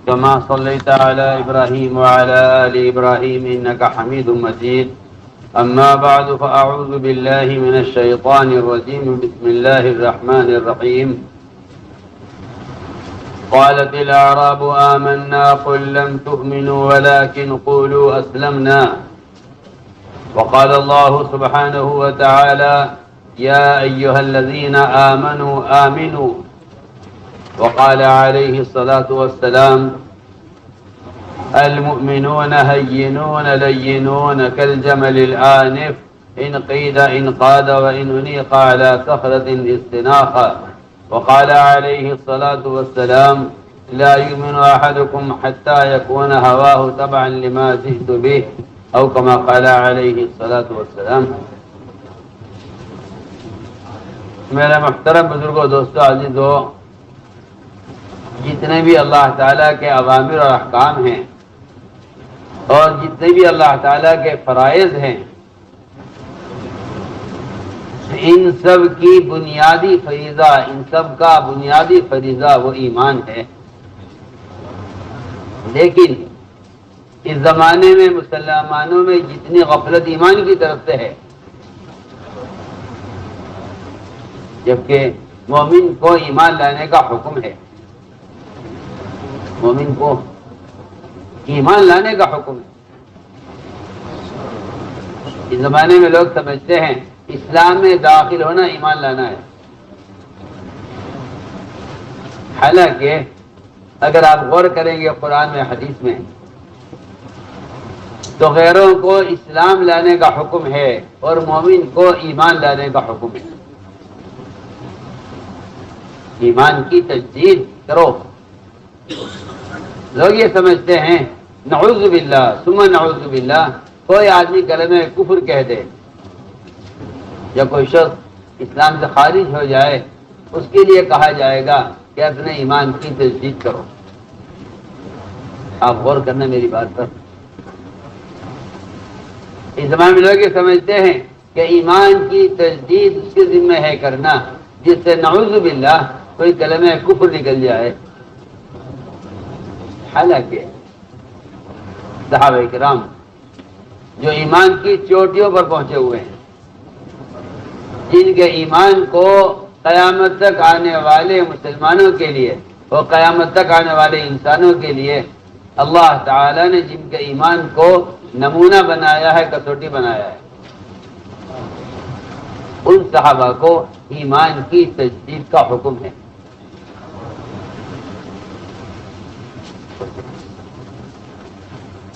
كما صليت على إبراهيم وعلى آل إبراهيم إنك حميد مجيد. أما بعد فأعوذ بالله من الشيطان الرجيم. بسم الله الرحمن الرحيم. قالت الأعراب آمنا قل لم تؤمنوا ولكن قولوا أسلمنا. وقال الله سبحانه وتعالى يا أيها الذين آمنوا آمنوا. وقال عليه الصلاة والسلام المؤمنون هينون لينون كالجمل الآنف إن قيد انقاد وإن أنيق على صخرة استناخا. وقال عليه الصلاة والسلام لا يؤمن أحدكم حتى يكون هواه تبعا لما جئت به أو كما قال عليه الصلاة والسلام. میرے محترم بزرگوں، دوستو، عزیزو، جتنے بھی اللہ تعالیٰ کے اوامر اور احکام ہیں اور جتنے بھی اللہ تعالیٰ کے فرائض ہیں، ان سب کی بنیادی فریضہ، ان سب کا بنیادی فریضہ وہ ایمان ہے. لیکن اس زمانے میں مسلمانوں میں جتنی غفلت ایمان کی طرف سے ہے، جبکہ مومن کو ایمان لانے کا حکم ہے، مومن کو ایمان لانے کا حکم ہے. اس زمانے میں لوگ سمجھتے ہیں اسلام میں داخل ہونا ایمان لانا ہے. حالانکہ اگر آپ غور کریں گے قرآن میں، حدیث میں، تو غیروں کو اسلام لانے کا حکم ہے اور مومن کو ایمان لانے کا حکم ہے. ایمان کی تجدید کرو. لوگ یہ سمجھتے ہیں نعوذ باللہ ثم نعوذ باللہ، کوئی آدمی کلمہ کفر کہہ دے یا کوئی شخص اسلام سے خارج ہو جائے، اس کے لیے کہا جائے گا کہ اپنے ایمان کی تجدید کرو. آپ غور کرنا میری بات پر. اس زمانے میں لوگ یہ سمجھتے ہیں کہ ایمان کی تجدید اس کے ذمہ ہے کرنا جس سے نعوذ باللہ کوئی کلمہ کفر نکل جائے. حالانکہ صحابہ کرام جو ایمان کی چوٹیوں پر پہنچے ہوئے ہیں، جن کے ایمان کو قیامت تک آنے والے مسلمانوں کے لیے اور قیامت تک آنے والے انسانوں کے لیے اللہ تعالی نے جن کے ایمان کو نمونہ بنایا ہے، کسوٹی بنایا ہے، ان صحابہ کو ایمان کی تجدید کا حکم ہے.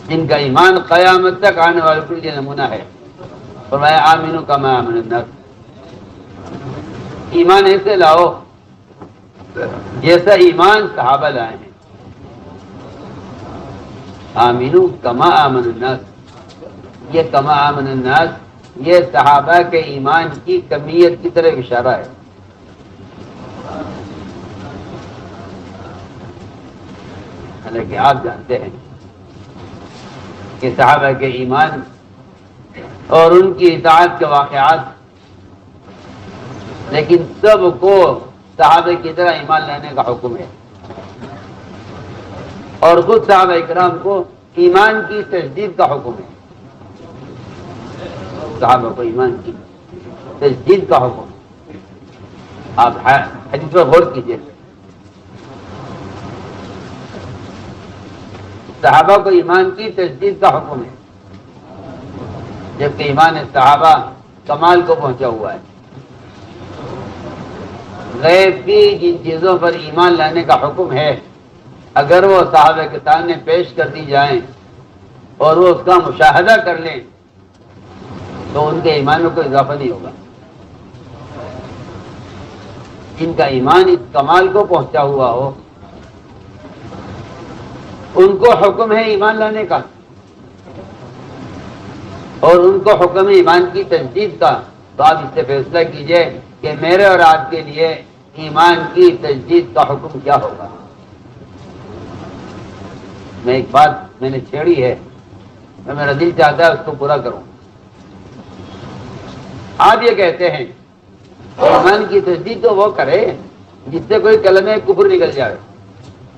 جن کا ایمان قیامت تک آنے والوں کے لیے نمونہ ہے. فرمایا آمنو کما آمن الناس، ایمان ایسے لاؤ جیسا ایمان صحابہ لائے ہیں. آمنو کما آمن الناس، یہ کما آمن الناس یہ صحابہ کے ایمان کی کمیت کی طرف اشارہ ہے. حالانکہ آپ جانتے ہیں کہ صحابہ کے ایمان اور ان کی اطاعت کے واقعات، لیکن سب کو صحابہ کی طرح ایمان لانے کا حکم ہے. اور خود صحابہ اکرام کو ایمان کی تجدید کا حکم ہے. صحابہ کو ایمان کی تجدید کا حکم ہے. آپ حدیث پر غور کیجیے. صحابہ کو ایمان کی تجدید کا حکم ہے، جبکہ ایمان صحابہ کمال کو پہنچا ہوا ہے. غیب کی جن چیزوں پر ایمان لانے کا حکم ہے، اگر وہ صحابہ کے سامنے پیش کر دی جائیں اور وہ اس کا مشاہدہ کر لیں تو ان کے ایمان میں کوئی اضافہ نہیں ہوگا. جن کا ایمان اس کمال کو پہنچا ہوا ہو، ان کو حکم ہے ایمان لانے کا، اور ان کو حکم ہے ایمان کی تجدید کا. تو آپ اس سے فیصلہ کیجئے کہ میرے اور آپ کے لیے ایمان کی تجدید کا حکم کیا ہوگا. میں ایک بات میں نے چھیڑی ہے، میرا دل چاہتا ہے اس کو پورا کروں. آپ یہ کہتے ہیں ایمان کی تجدید تو وہ کرے جس سے کوئی کلمہ کفر نکل جائے.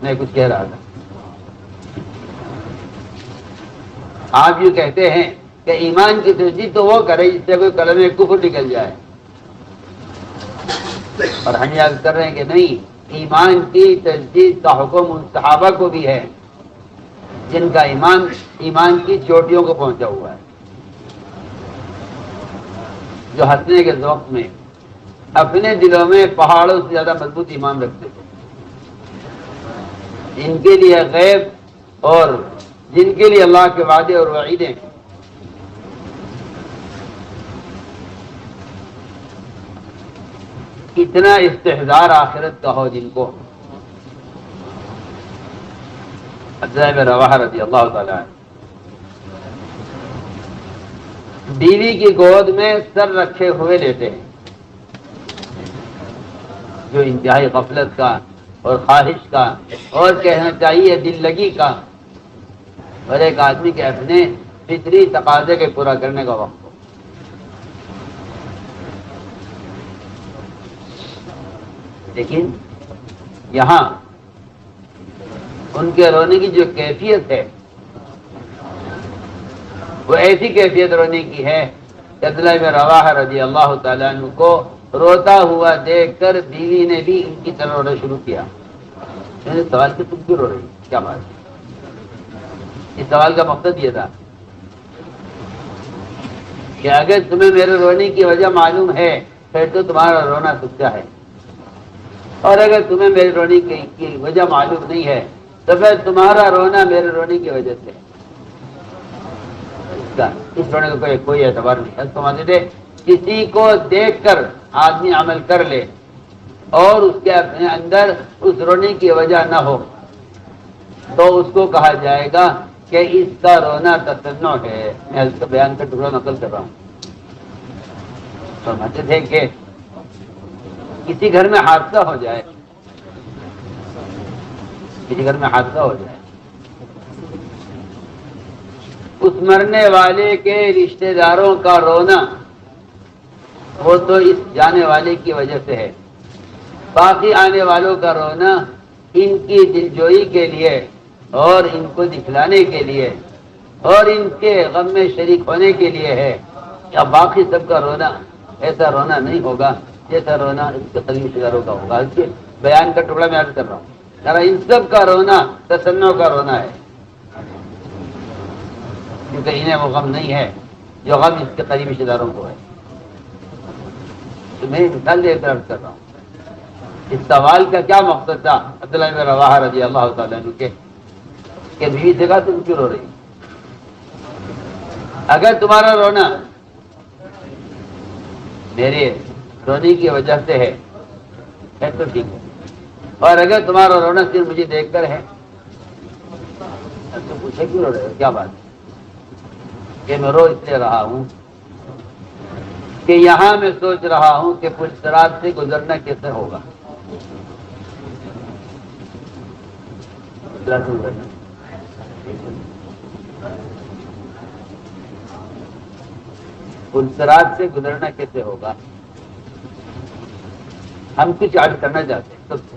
میں کچھ کہہ رہا تھا. آپ یوں کہتے ہیں کہ ایمان کی تجدید تو وہ کرے جس سے کوئی کلمہ کفر نکل جائے، اور ہم یاد کر رہے ہیں کہ نہیں، ایمان کی تجدید کا حکم ان صحابہ کو بھی ہے جن کا ایمان کی چوٹیوں کو پہنچا ہوا ہے، جو ہنسنے کے ذوق میں اپنے دلوں میں پہاڑوں سے زیادہ مضبوط ایمان رکھتے تھے، جن کے لیے غیب اور جن کے لیے اللہ کے وعدے اور وعیدیں اتنا استحضار آخرت کا ہو، جن کو عبداللہ بن رواحہ رضی اللہ تعالیٰ عنہ بیوی کی گود میں سر رکھے ہوئے لیتے ہیں، جو انتہائی غفلت کا اور خواہش کا اور کہنا چاہیے دل لگی کا، اور ایک آدمی کے اپنے فطری تقاضے کے پورا کرنے کا وقت ہو۔ لیکن یہاں ان کے رونے کی جو کیفیت ہے وہ ایسی کیفیت رونے کی ہے کہ عبداللہ بن رواحہ رضی اللہ تعالیٰ عنہ کو روتا ہوا دیکھ کر بیوی نے بھی ان کی طرح رونا شروع کیا۔ میں نے سوال کہ تم کیوں رو رہی، کیا بات ہے؟ اس سوال کا مقصد یہ تھا کہ اگر تمہیں میرے رونے کی وجہ معلوم ہے پھر تو تمہارا رونا سچا ہے، اور اگر تمہیں میرے رونے کی وجہ معلوم نہیں ہے تو پھر تمہارا رونا میرے رونے کی وجہ سے ہے۔ اس رونے کا کوئی اعتبار نہیں۔ سمجھتے تھے کسی کو دیکھ کر آدمی عمل کر لے اور اس کے اپنے اندر اس رونے کی وجہ نہ ہو تو اس کو کہا جائے گا کہ اس کا رونا تصنع ہے۔ میں اس کا بیان کا ٹکڑا نقل کر رہا ہوں۔ سمجھتے تھے کہ کسی گھر میں حادثہ ہو جائے، کسی گھر میں حادثہ ہو جائے، اس مرنے والے کے رشتہ داروں کا رونا وہ تو اس جانے والے کی وجہ سے ہے، باقی آنے والوں کا رونا ان کی دلجوئی کے لیے اور ان کو دکھلانے کے لیے اور ان کے غم میں شریک ہونے کے لیے ہے، یا باقی سب کا رونا ایسا رونا نہیں ہوگا جیسا رونا اس کے قریبی رشتہ داروں کا ہوگا۔ اس کے بیان کا ٹکڑا میں عرض کر رہا ہوں، ان سب کا رونا تصنع کا رونا ہے، کیونکہ انہیں وہ غم نہیں ہے جو غم اس کے قریبی رشتہ داروں کو ہے۔ تو میں مثال دے کر عرض کر رہا ہوں اس سوال کا کیا مقصد تھا عبداللہ بن رواحہ رضی اللہ تعالیٰ عنہ کے کہ بیوی سے کہا تم کیوں رو رہی، اگر تمہارا رونا میرے رونے کی وجہ سے ہے تو ٹھیک ہے، اور اگر تمہارا رونا صرف مجھے دیکھ کر ہے تو پوچھے کیوں رو رہے ہو، کیا بات ہے؟ کہ میں رو اس لیے رہا ہوں کہ یہاں میں سوچ رہا ہوں کہ پل صراط سے گزرنا کیسے ہوگا۔ پل صراط سے گزرنا کیسے ہوگا، ہم کچھ عرض کرنا چاہتے ہیں سب سے۔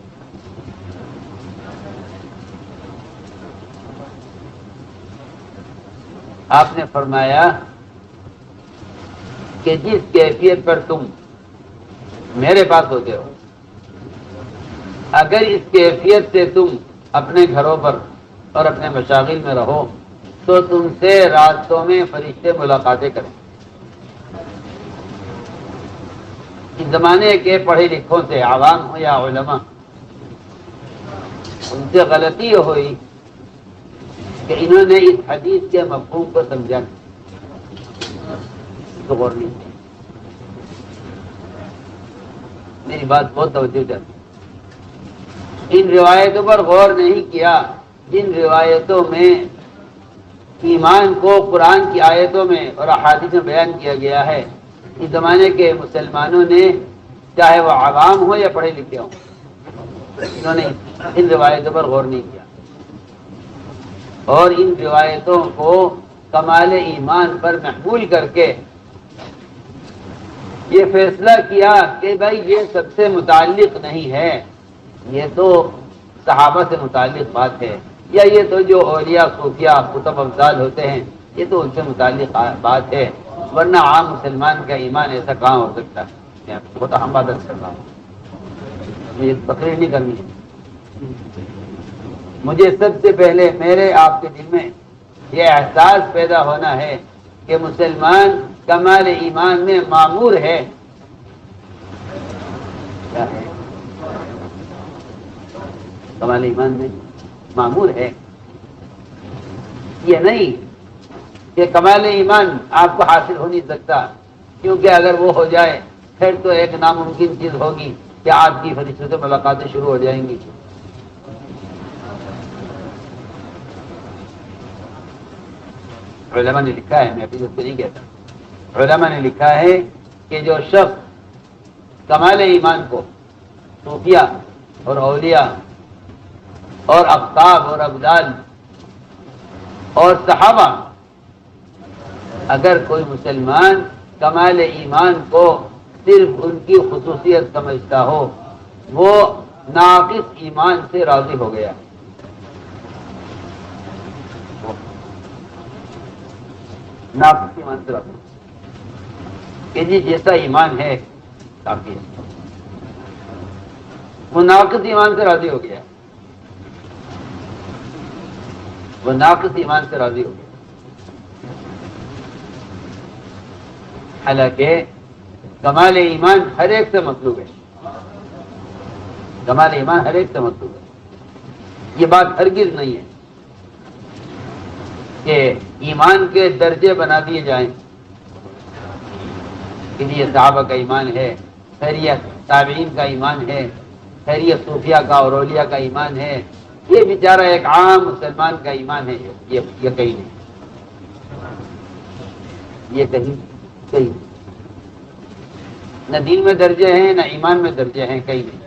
آپ نے فرمایا کہ جس کیفیت پر تم میرے پاس ہوتے ہو، اگر اس کیفیت سے تم اپنے گھروں پر اور اپنے مشاغل میں رہو تو تم سے راستوں میں فرشتے ملاقاتیں کریں۔ اس زمانے کے پڑھے لکھوں سے، عوام ہو یا علماء، ان سے غلطی ہوئی کہ انہوں نے اس حدیث کے مفہوم کو سمجھا نہیں، تو غور نہیں کیا۔ میری بات بہت توجہ چاہتی، ان روایتوں پر غور نہیں کیا جن روایتوں میں ایمان کو قرآن کی آیتوں میں اور احادیث میں بیان کیا گیا ہے۔ اس زمانے کے مسلمانوں نے، چاہے وہ عوام ہو یا پڑھے لکھے ہوں، انہوں نے ان روایتوں پر غور نہیں کیا اور ان روایتوں کو کمال ایمان پر محمول کر کے یہ فیصلہ کیا کہ بھائی یہ سب سے متعلق نہیں ہے، یہ تو صحابہ سے متعلق بات ہے، یا یہ تو جو اولیاء صوفیاء قطب افضال ہوتے ہیں یہ تو ان سے متعلق بات ہے، ورنہ عام مسلمان کا ایمان ایسا کہاں ہو سکتا ہے؟ وہ تو ہم عادت کر رہا ہوں، مجھے تقریر نہیں کرنی ہے۔ مجھے سب سے پہلے میرے آپ کے دل میں یہ احساس پیدا ہونا ہے کہ مسلمان کمال ایمان میں معمور ہے۔ کیا ہے؟ کمال ایمان میں معمور ہے، یہ نہیں کہ کمال ایمان آپ کو حاصل ہو نہیں سکتا، کیونکہ اگر وہ ہو جائے پھر تو ایک ناممکن چیز ہوگی کہ آپ کی فرشتوں سے ملاقاتیں شروع ہو جائیں گی۔ علماء نے لکھا ہے، میں ابھی تو نہیں کہتا، علماء نے لکھا ہے کہ جو شخص کمال ایمان کو صوفیہ اور اولیاء اور اقطاب اور ابدال اور صحابہ، اگر کوئی مسلمان کمال ایمان کو صرف ان کی خصوصیت سمجھتا ہو، وہ ناقص ایمان سے راضی ہو گیا۔ ناقص ایمان سے راضی کہ جی جیسا ایمان ہے کافی ہے، وہ ناقص ایمان سے راضی ہو گیا، وہ ناقص ایمان سے راضی ہو گیا۔ حالانکہ کمال ایمان ہر ایک سے مطلوب ہے، کمال ایمان ہر ایک سے مطلوب ہے۔ یہ بات ہرگز نہیں ہے کہ ایمان کے درجے بنا دیے جائیں کہ یہ صحابہ کا ایمان ہے، پھر یہ تابعین کا ایمان ہے، پھر یہ صوفیہ کا اور اولیاء کا ایمان ہے، یہ بیچارہ ایک عام مسلمان کا ایمان ہے۔ یہ کہیں نہیں، یہ کہیں نہ دین میں درجے ہیں نہ ایمان میں درجے ہیں، کہیں نہیں۔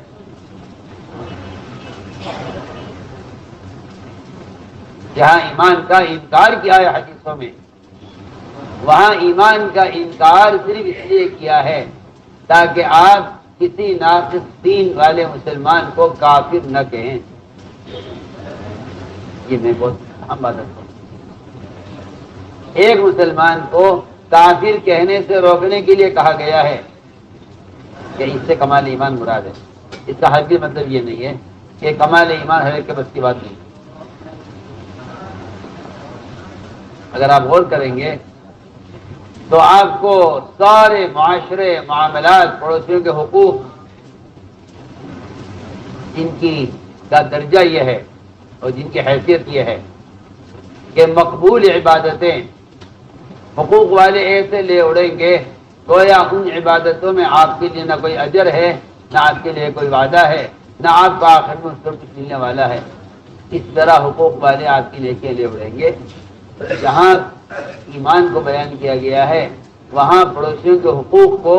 جہاں ایمان کا انکار کیا ہے حدیثوں میں، وہاں ایمان کا انکار صرف اس لیے کیا ہے تاکہ آپ کسی ناقص دین والے مسلمان کو کافر نہ کہیں۔ یہ میں بہت اہم بات ہے۔ ایک مسلمان کو کافر کہنے سے روکنے کے لیے کہا گیا ہے کہ اس سے کمال ایمان مراد ہے۔ اس کا حقیقی مطلب یہ نہیں ہے کہ کمال ایمان ہر ایک کے بس کی بات نہیں۔ اگر آپ غور کریں گے تو آپ کو سارے معاشرے، معاملات، پڑوسیوں کے حقوق، جن کی کا درجہ یہ ہے اور جن کی حیثیت یہ ہے کہ مقبول عبادتیں حقوق والے ایسے لے اڑیں گے گویا ان عبادتوں میں آپ کے لیے نہ کوئی اجر ہے، نہ آپ کے لیے کوئی وعدہ ہے، نہ آپ کا آخر میں اس پر کچھ ملنے والا ہے۔ اس طرح حقوق والے آپ کی نیکیاں لے اڑیں گے۔ جہاں ایمان کو بیان کیا گیا ہے وہاں پڑوسیوں کے حقوق کو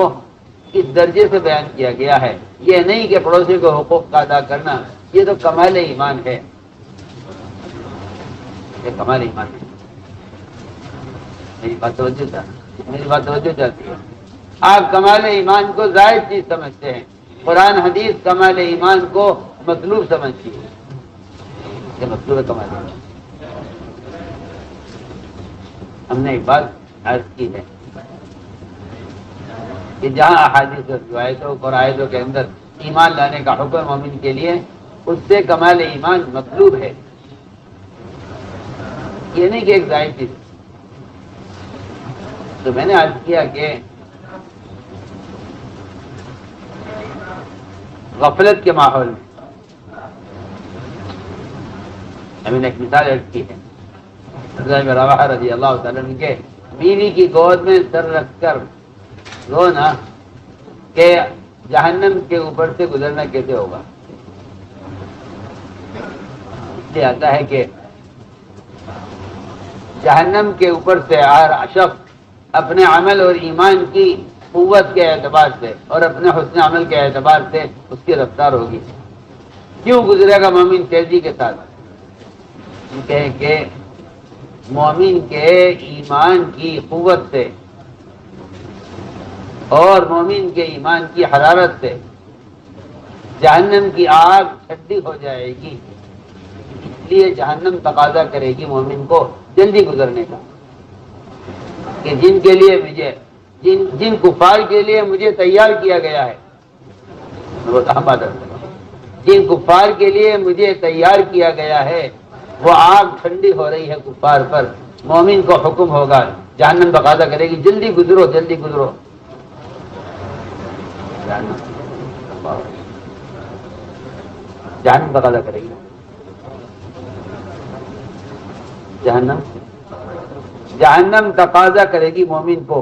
اس درجے سے بیان کیا گیا ہے۔ یہ نہیں کہ پڑوسیوں کے حقوق کا ادا کرنا یہ تو کمال ایمان ہے، یہ کمال ایمان ہے۔ میری بات توجہ چاہتی ہے؟ آپ کمال ایمان کو زائد چیز سمجھتے ہیں، قرآن حدیث کمال ایمان کو مطلوب سمجھتی ہے۔ یہ مطلوب ہے کمال ایمان۔ ہم نے ایک بات عرض کی ہے کہ جہاں احادیث اور روایتوں اور آیتوں کے اندر ایمان لانے کا حکم مومن کے لیے، اس سے کمال ایمان مطلوب ہے، یہ نہیں کہ ایک زائد چیز۔ تو میں نے عرض کیا کہ غفلت کے ماحول میں ہمیں نے ایک مثال عرض کی ہے، عبداللہ بن رواحہ رضی اللہ تعالیٰ عنہ کے بیوی کی گود میں سر رکھ کر رونا کہ جہنم کے اوپر سے گزرنا کیسے ہوگا۔ اس لیے آتا ہے کہ جہنم کے اوپر سے ہر شخص اپنے عمل اور ایمان کی قوت کے اعتبار سے اور اپنے حسن عمل کے اعتبار سے اس کی رفتار ہوگی۔ کیوں گزرے گا مومن تیزی کے ساتھ؟ کہ مومن کے ایمان کی قوت سے اور مومن کے ایمان کی حرارت سے جہنم کی آگ ٹھنڈی ہو جائے گی، اس لیے جہنم تقاضا کرے گی مومن کو جلدی گزرنے کا۔ کہ جن کے لیے مجھے جن کفار کے لیے مجھے تیار کیا گیا ہے، وہ جن کفار کے لیے مجھے تیار کیا گیا ہے وہ آگ ٹھنڈی ہو رہی ہے کفار پر، مومن کو حکم ہوگا، جہنم تقاضا کرے گی جلدی گزرو جلدی گزرو، جہنم تقاضا کرے گی، جہنم تقاضا کرے گی مومن کو۔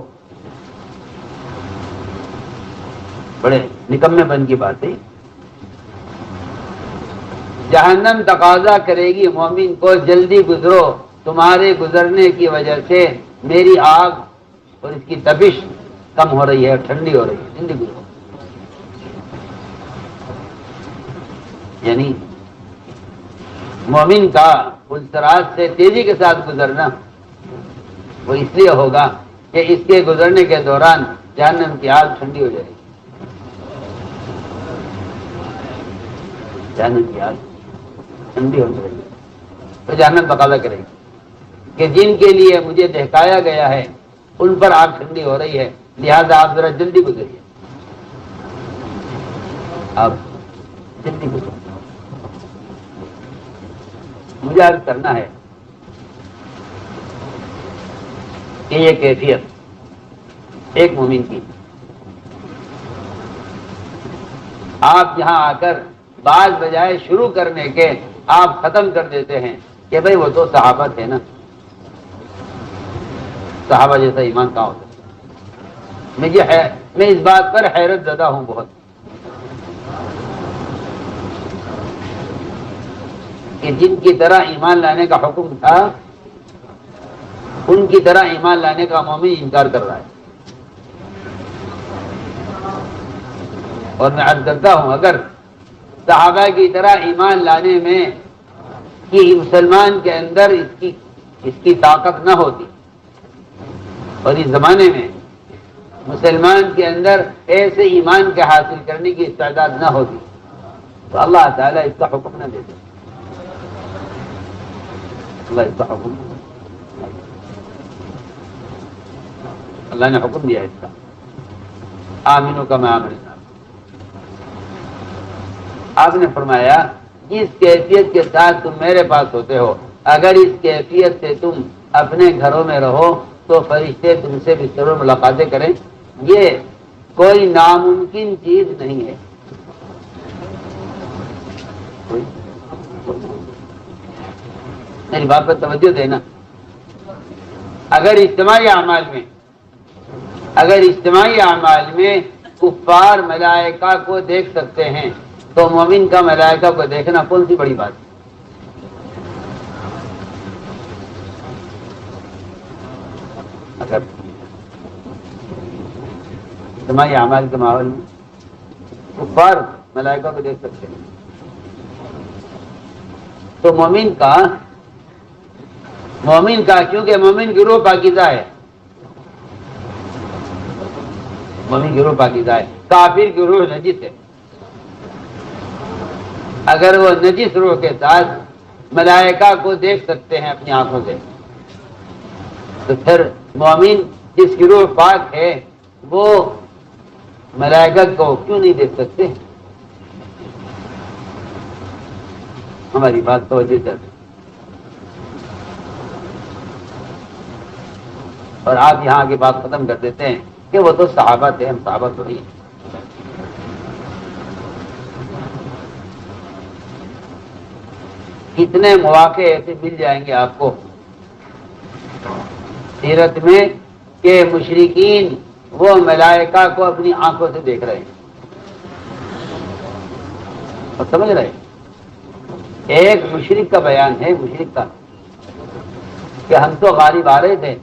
بڑے نکمے پن کی بات ہے، جہنم تقاضا کرے گی مومن کو جلدی گزرو، تمہارے گزرنے کی وجہ سے میری آگ اور اس کی تپش کم ہو رہی ہے، ٹھنڈی ہو رہی ہے، جلدی گزرو۔ یعنی مومن کا اس سرات سے تیزی کے ساتھ گزرنا وہ اس لیے ہوگا کہ اس کے گزرنے کے دوران جہنم کی آگ ٹھنڈی ہو جائے گی، جہنم کی آگ ٹھنڈی ہو جائے گی، تو جہنم تقاضا کرے گی کہ جن کے لیے مجھے دہکایا گیا ہے ان پر آگ ٹھنڈی ہو رہی ہے، لہذا آپ ذرا جلدی گزریے، آپ جلدی گزریے۔ مجھے عرض کرنا ہے کہ یہ کیفیت ایک مومن کی، آپ یہاں آ کر بعض بجائے شروع کرنے کے آپ ختم کر دیتے ہیں کہ بھئی وہ تو صحابہ تھے نا، صحابہ جیسا ایمان کہاں ہوتا ہے؟ میں اس بات پر حیرت زدہ ہوں بہت کہ جن کی طرح ایمان لانے کا حکم تھا ان کی طرح ایمان لانے کا مومن انکار کر رہا ہے۔ اور میں عرض کرتا ہوں اگر صحابہ کی طرح ایمان لانے میں کہ مسلمان کے اندر اس کی طاقت نہ ہوتی اور اس زمانے میں مسلمان کے اندر ایسے ایمان کے حاصل کرنے کی استعداد نہ ہوتی تو اللہ تعالیٰ اس کا حکم نہ دیتے، اللہ اس کا حکم، اللہ نے حکم دیا اس کا، آمنو کما آمن الناس۔ آپ نے فرمایا جس کیفیت کے ساتھ تم میرے پاس ہوتے ہو اگر اس کیفیت سے تم اپنے گھروں میں رہو تو فرشتے تم سے بستر میں ملاقاتیں کریں، یہ کوئی ناممکن چیز نہیں ہے۔ میری بات پر توجہ دینا، اگر اجتماعی اعمال میں کفار ملائکہ کو دیکھ سکتے ہیں تو مومن کا ملائکہ کو دیکھنا کون سی بڑی بات ہے؟ اگر اجتماعی اعمال کے ماحول میں کفار ملائکہ کو دیکھ سکتے ہیں تو مومن کا کیونکہ مومن کی روح پاکیزہ ہے، مومن کی روح پاکیزہ ہے، کافر کی روح نجس ہے، اگر وہ نجس روح کے ساتھ ملائکہ کو دیکھ سکتے ہیں اپنی آنکھوں سے تو پھر مومن جس کی روح پاک ہے وہ ملائکہ کو کیوں نہیں دیکھ سکتے؟ ہماری بات توجہ کریں، اور آپ یہاں کی بات ختم کر دیتے ہیں کہ وہ تو صحابہ تھے، ہم صحابہ تو نہیں۔ کتنے مواقع ایسے مل جائیں گے آپ کو سیرت میں کہ مشرکین وہ ملائکہ کو اپنی آنکھوں سے دیکھ رہے ہیں، اور سمجھ رہے ہیں؟ ایک مشرک کا بیان ہے، مشرک کا، کہ ہم تو غالب آ رہے تھے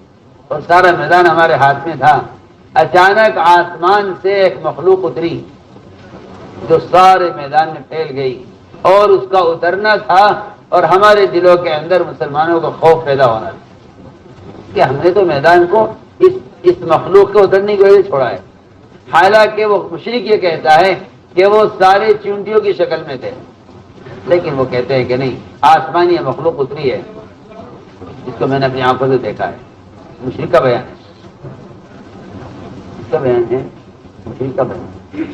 اور سارا میدان ہمارے ہاتھ میں تھا، اچانک آسمان سے ایک مخلوق اتری جو سارے میدان میں پھیل گئی اور اس کا اترنا تھا اور ہمارے دلوں کے اندر مسلمانوں کا خوف پیدا ہونا تھا کہ ہم نے تو میدان کو اس مخلوق کے اترنے کی وجہ سے چھوڑا ہے، حالانکہ وہ مشرک یہ کہتا ہے کہ وہ سارے چونٹیوں کی شکل میں تھے، لیکن وہ کہتے ہیں کہ نہیں، آسمانی مخلوق اتری ہے جس کو میں نے اپنی آنکھوں سے دیکھا ہے، مشرک کا بیان ہے۔ کا بیان ہے، مشرک کا بیان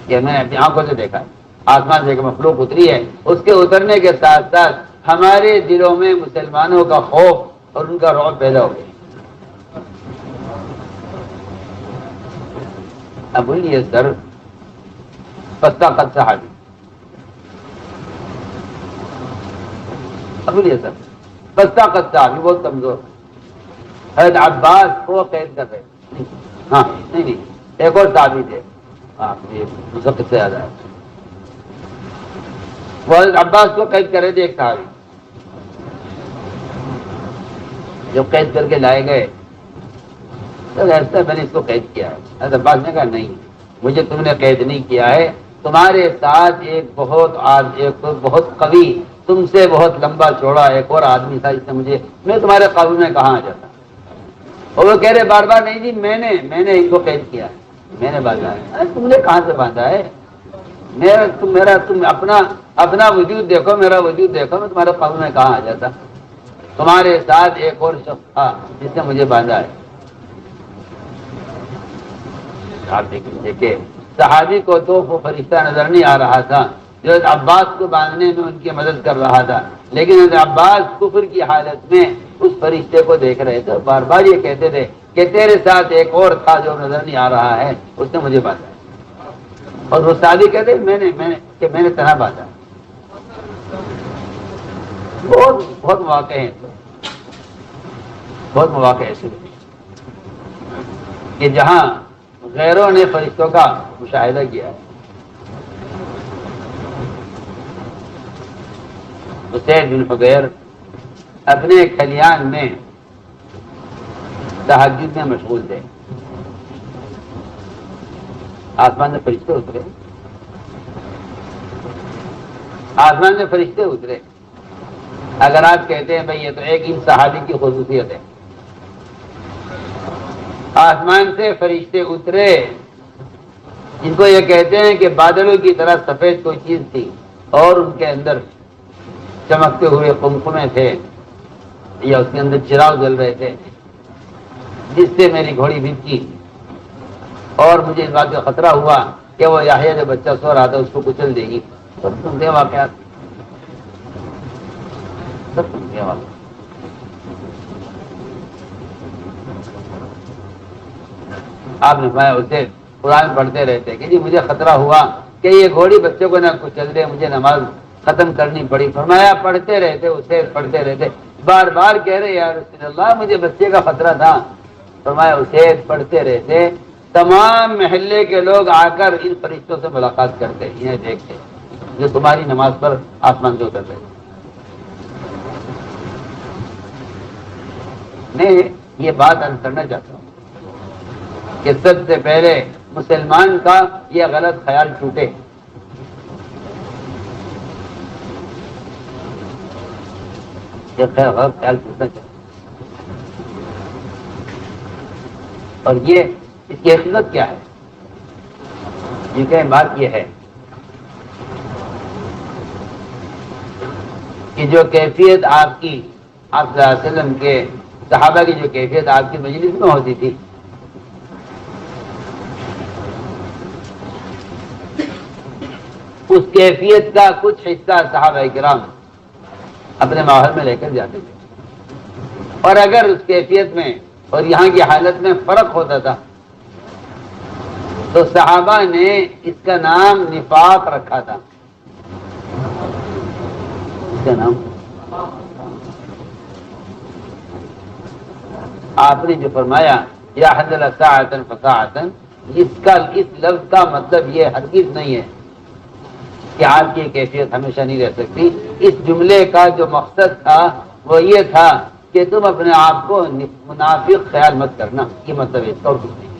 کہ میں نے اپنی آنکھوں سے دیکھا ہے، آسمان سے ایک مخلوق اتری ہے، اس کے اترنے کے ساتھ ساتھ ہمارے دلوں میں مسلمانوں کا خوف اور ان کا رعب پیدا ہو گیا۔ اب بولیے سر، پستہ قد صحابی، اب بولیے سر پستہ قد صحابی بہت کمزور، حضرت عباس کو قید کر رہے تھے، ہاں نہیں ایک اور صحابی تھے، آپ یہ مسقط سے یاد آیا، وہ حضرت عباس کو قید کر رہے تھے، ایک صحابی جو قید کر کے لائے گئے، تو ایسا میں نے اس کو قید کیا ہے۔ حضرت عباس نے کہا نہیں، مجھے تم نے قید نہیں کیا ہے، تمہارے ساتھ ایک بہت قوی، تم سے بہت لمبا چوڑا ایک اور آدمی تھا، جس نے مجھے، میں تمہارے قابو میں کہاں آ جاتا۔ اور وہ کہہ رہے بار بار نہیں جی میں نے اس کو قید کیا ہے، میں نے باندھا ہے۔ تم نے کہاں سے باندھا ہے؟ تم اپنا وجود دیکھو، میرا وجود دیکھو، میں تمہارے قابو میں کہاں آ جاتا۔ تمہارے ساتھ ایک اور شخص تھا جس نے مجھے باندھا ہے۔ آپ دیکھیں صحابی کو تو وہ فرشتہ نظر نہیں آ رہا تھا جو عباس کو باندھنے میں ان کی مدد کر رہا تھا، لیکن عباس کفر کی حالت میں اس فرشتے کو دیکھ رہے تھے، بار بار یہ کہتے تھے کہ تیرے ساتھ ایک اور تھا جو نظر نہیں آ رہا ہے، اس نے مجھے باندھا۔ اور وہ صحابی کہتے میں نے تنہا باندھا۔ بہت مواقع ہیں، بہت مواقع ایسے کہ جہاں غیروں نے فرشتوں کا مشاہدہ کیا ہے۔ اسید بن حضیر اپنے کھلیان میں تہجد میں مشغول تھے، آسمان میں فرشتے اترے، آسمان میں فرشتے اترے۔ اگر آپ کہتے ہیں بھائی یہ تو ایک ان صحابی کی خصوصیت ہے، آسمان سے فرشتے اترے جن کو یہ کہتے ہیں کہ بادلوں کی طرح سفید کوئی چیز تھی اور ان کے اندر چمکتے ہوئے قمقمے تھے یا اس کے اندر چراغ جل رہے تھے، جس سے میری گھوڑی بھٹکی اور مجھے اس بات کا خطرہ ہوا کہ وہ یحییٰ جو بچہ سو رہا تھا اس کو کچل دے گی۔ سب سنتے واقعات، سب سنتے واقعات۔ آپ نے فرمایا اسے قرآن پڑھتے رہتے کہ جی مجھے خطرہ ہوا کہ یہ گھوڑی بچوں کو نہ کچل دے، مجھے نماز ختم کرنی پڑی۔ فرمایا پڑھتے رہتے، اسے پڑھتے رہتے، بار بار کہہ رہے یا رسول اللہ مجھے بچے کا خطرہ تھا۔ فرمایا اسے پڑھتے رہتے، تمام محلے کے لوگ آ کر ان فرشتوں سے ملاقات کرتے، انہیں دیکھتے جو تمہاری نماز پر آسمان سے اتر رہے۔ میں یہ بات عرض کرنا چاہتا ہوں کہ سب سے پہلے مسلمان کا یہ غلط خیال ٹوٹے، یہ غلط خیال ٹوٹنا چاہیے۔ اور یہ اس کی حقیقت کیا ہے؟ یہ کہ بات یہ ہے کہ جو کیفیت آپ کی، آپ صلی اللہ علیہ وسلم کے صحابہ کی جو کیفیت آپ کی مجلس میں ہوتی تھی، اس کیفیت کا کچھ حصہ صحابہ کرام اپنے ماحول میں لے کر جاتے تھے، اور اگر اس کیفیت میں اور یہاں کی حالت میں فرق ہوتا تھا تو صحابہ نے اس کا نام نفاق رکھا تھا۔ اس کا نام آپ نے جو فرمایا یا حضل ساعتن فساعتن، اس لفظ کا مطلب یہ ہرگز نہیں ہے کہ آپ کی کیفیت ہمیشہ نہیں رہ سکتی۔ اس جملے کا جو مقصد تھا وہ یہ تھا کہ تم اپنے آپ کو منافق خیال مت کرنا، یہ مطلب اس کا اور کچھ نہیں۔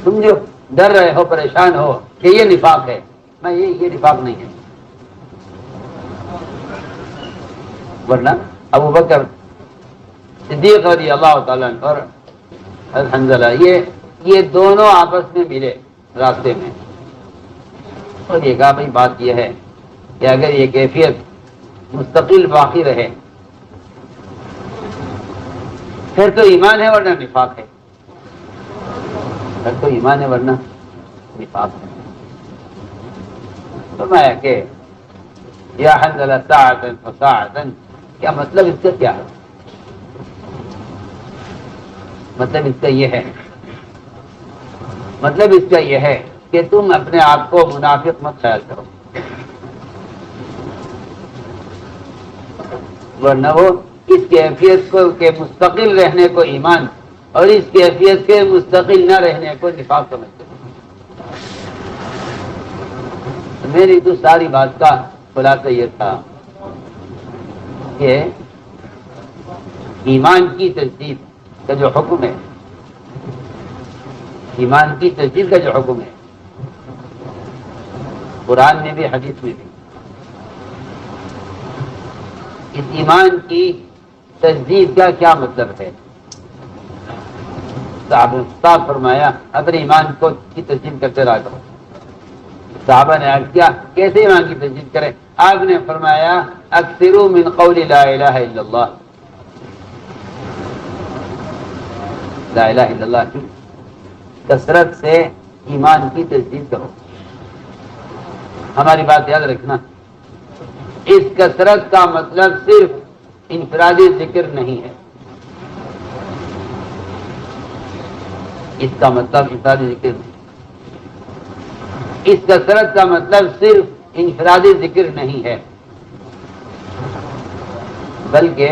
تم جو ڈر رہے ہو، پریشان ہو کہ یہ نفاق ہے، میں یہ نفاق نہیں ہے۔ ورنہ ابو بکر صدیق رضی اللہ تعالیٰ عنہ اور حنظلہ یہ دونوں آپس میں ملے راستے میں، اور یہ کہا بھائی بات یہ ہے کہ اگر یہ کیفیت مستقل باقی رہے پھر تو ایمان ہے ورنہ نفاق ہے، پھر تو ایمان ہے ورنہ نفاق ہے۔ فرمایا کہ یا حنظلہ ساعتا فساعتا، کیا مطلب اس کا کیا ہے؟ مطلب اس کا یہ ہے، مطلب اس کا یہ ہے کہ تم اپنے آپ کو منافق مت خیال کرو، ورنہ وہ اس کیفیت کو کے مستقل رہنے کو ایمان اور اس کیفیت کے مستقل نہ رہنے کو نفاق سمجھتے ہیں۔ میری تو ساری بات کا خلاصہ یہ تھا کہ ایمان کی تجدید کا جو حکم ہے، ایمان کی تجدید کا جو حکم ہے، قرآن میں بھی حدیث میں بھی، اس ایمان کی تجدید کا کیا مطلب ہے؟ صاحب فرمایا اپنے ایمان کو کی تجدید کرتے رہا کرو۔ صحابہ نے عرض کیا کیسے ایمان کی تجدید کریں؟ آپ نے فرمایا اکثروا من قول لا الہ الا اللہ، لا الہ الا اللہ کی کثرت سے ایمان کی تجدید کرو۔ ہماری بات یاد رکھنا، اس کثرت کا مطلب صرف انفرادی ذکر نہیں ہے، اس کا مطلب انفرادی ذکر نہیں، اس کثرت کا مطلب صرف انفرادی ذکر نہیں ہے، بلکہ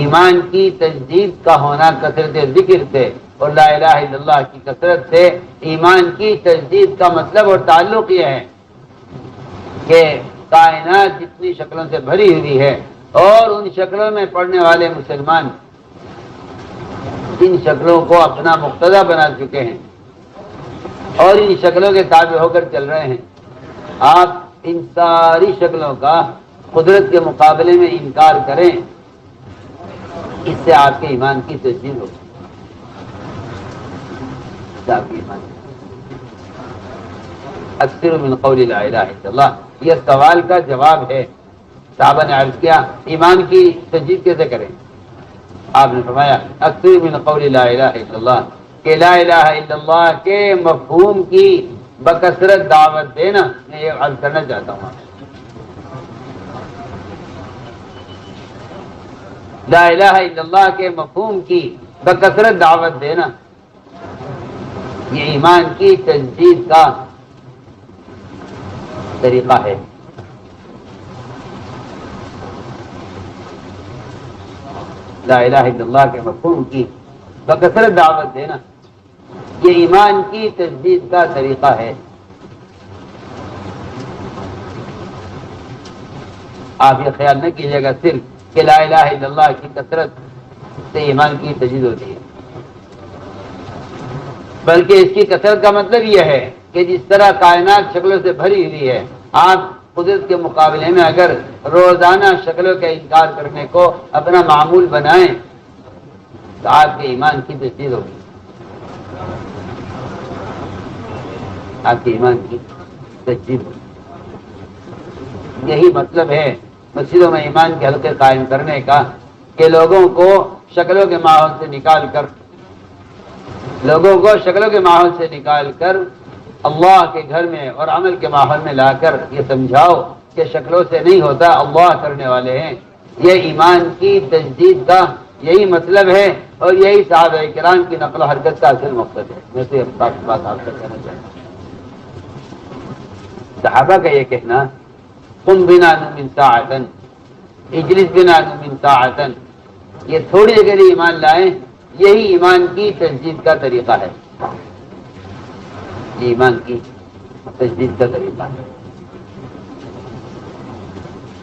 ایمان کی تجدید کا ہونا کثرت ذکر سے اور لا الہ الا اللہ کی کثرت سے ایمان کی تجدید کا مطلب اور تعلق یہ ہے کہ کائنات جتنی شکلوں سے بھری ہوئی ہے اور ان شکلوں میں پڑھنے والے مسلمان ان شکلوں کو اپنا مقتدی بنا چکے ہیں اور ان شکلوں کے تابع ہو کر چل رہے ہیں، آپ ان ساری شکلوں کا قدرت کے مقابلے میں انکار کریں، اس سے آپ کے ایمان کی تجدید ہوگی، آپ کے ایمان اکثر من قول لا الہ الا اللہ، یہ سوال کا جواب ہے۔ صحابہ نے عرض کیا ایمان کی تجدید کیسے کریں؟ آپ نے فرمایا اکثر من قول لا الہ الا اللہ، کہ لا الہ الا اللہ کے مفہوم کی بکثرت دعوت دینا۔ میں یہ عرض کرنا چاہتا ہوں، لا الہ الا اللہ کے مفہوم کی بکثرت دعوت دینا یہ ایمان کی تجدید کا طریقہ ہے۔ لا الہ الا اللہ کے مفہوم کی بکثرت دعوت دینا یہ ایمان کی تجدید کا طریقہ ہے۔ آپ یہ خیال نہ کیجیے گا صرف کہ لا الہ الا اللہ کی کثرت سے ایمان کی تجدید ہوتی ہے، بلکہ اس کی کثرت کا مطلب یہ ہے کہ جس طرح کائنات شکلوں سے بھری ہوئی ہے، آپ قدرت کے مقابلے میں اگر روزانہ شکلوں کا انکار کرنے کو اپنا معمول بنائیں تو آپ کے ایمان کی تجدید ہوگی، آپ کے ایمان کی تجدید ہوگی۔ یہی مطلب ہے مسجدوں میں ایمان کے حلقے قائم کرنے کا، کہ لوگوں کو شکلوں کے ماحول سے نکال کر اللہ کے گھر میں اور عمل کے ماحول میں لا کر یہ سمجھاؤ کہ شکلوں سے نہیں ہوتا، اللہ کرنے والے ہیں۔ یہ ایمان کی تجدید کا یہی مطلب ہے اور یہی صحابہ کرام کی نقل و حرکت کا اصل مقصد ہے۔ میں سے بات آپ سے کہنا چاہتا ہوں، صحابہ کا یہ کہنا قم بنا نؤمن ساعتا اجلس بنا نؤمن ساعتا، یہ تھوڑی دیر کے لیے ایمان لائیں، یہی ایمان کی تجدید کا طریقہ ہے، یہ ایمان کی تجدید کا طریقہ ہے،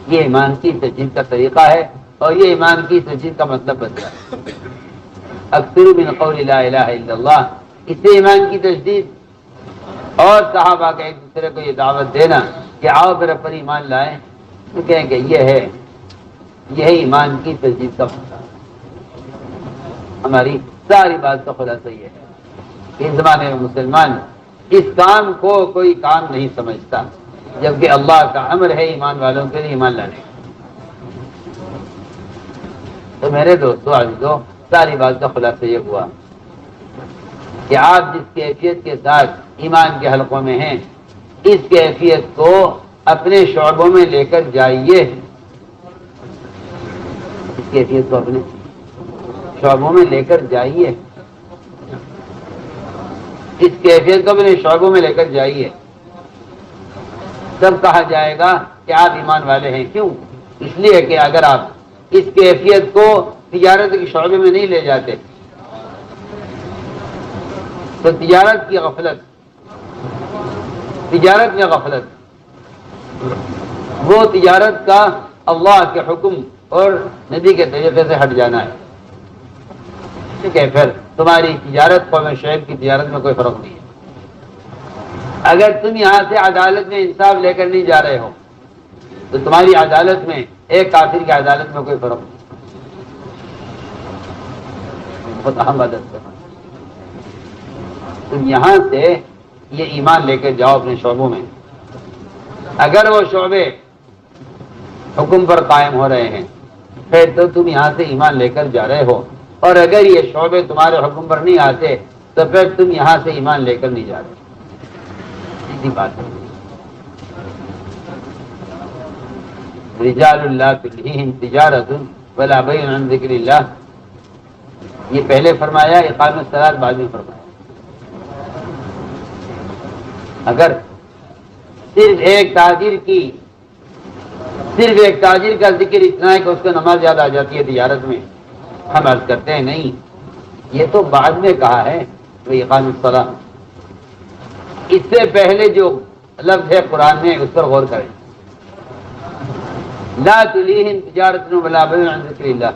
یہ ایمان کی تجدید کا طریقہ ہے اور یہ ایمان کی تجدید کا مطلب بن رہا ہے۔ اکثر من قول لا الہ الا اللہ، اس سے ایمان کی تجدید اور صحابہ کا ایک دوسرے کو یہ دعوت دینا کہ آؤ پھر پر ایمان لائیں، تو کہیں کہ یہی ایمان کی تجدید کا مطلب ہے۔ ہماری ساری بات کا خلاصہ یہ ہے کہ اس زمانے میں مسلمان اس کام کو کوئی کام نہیں سمجھتا، جبکہ اللہ کا امر ہے ایمان والوں کے لیے ایمان لانے کا۔ تو میرے دوستوں عزیزوں، ساری بات کا خلاصہ یہ ہوا کہ آپ جس کیفیت کے ساتھ ایمان کے حلقوں میں ہیں، اس کیفیت کو اپنے شعبوں میں لے کر جائیے، اس کیفیت کو اپنے شعبوں میں لے کر جائیے، اس کیفیت کو اپنے شعبوں میں لے کر جائیے، تب کہا جائے گا کہ آپ ایمان والے ہیں۔ کیوں؟ اس لیے کہ اگر آپ اس کیفیت کو تجارت کے شعبے میں نہیں لے جاتے تو تجارت کی غفلت، تجارت میں غفلت، وہ تجارت کا اللہ کے حکم اور نبی کے طریقے سے ہٹ جانا ہے۔ ٹھیک ہے، پھر تمہاری تجارت قوم شعیب کی تجارت میں کوئی فرق نہیں ہے۔ اگر تم یہاں سے عدالت میں انصاف لے کر نہیں جا رہے ہو تو تمہاری عدالت میں ایک کافر کی عدالت میں کوئی فرق نہیں۔ بہت اہم بات ہے، تم یہاں سے یہ ایمان لے کے جاؤ اپنے شعبوں میں۔ اگر وہ شعبے حکم پر قائم ہو رہے ہیں پھر تو تم یہاں سے ایمان لے کر جا رہے ہو، اور اگر یہ شعبے تمہارے حکم پر نہیں آتے تو پھر تم یہاں سے ایمان لے کر نہیں جا رہے۔ سیدھی بات ہے۔ رجال اللہ تلہیہم تجارت ولا بیع عن ذکر اللہ، یہ پہلے فرمایا، اقامۃ الصلاۃ بعد میں فرمایا۔ اگر صرف ایک تاجر کا ذکر اتنا ہے کہ اس کو نماز یاد آ جاتی ہے تجارت میں، ہم عرض کرتے ہیں نہیں، یہ تو بعد میں کہا ہے وہ اقامۃ الصلاۃ، اس سے پہلے جو لفظ ہے قرآن میں اس پر غور کریں۔ لا تلہیہم تجارت ولا بیع عن ذکر اللہ،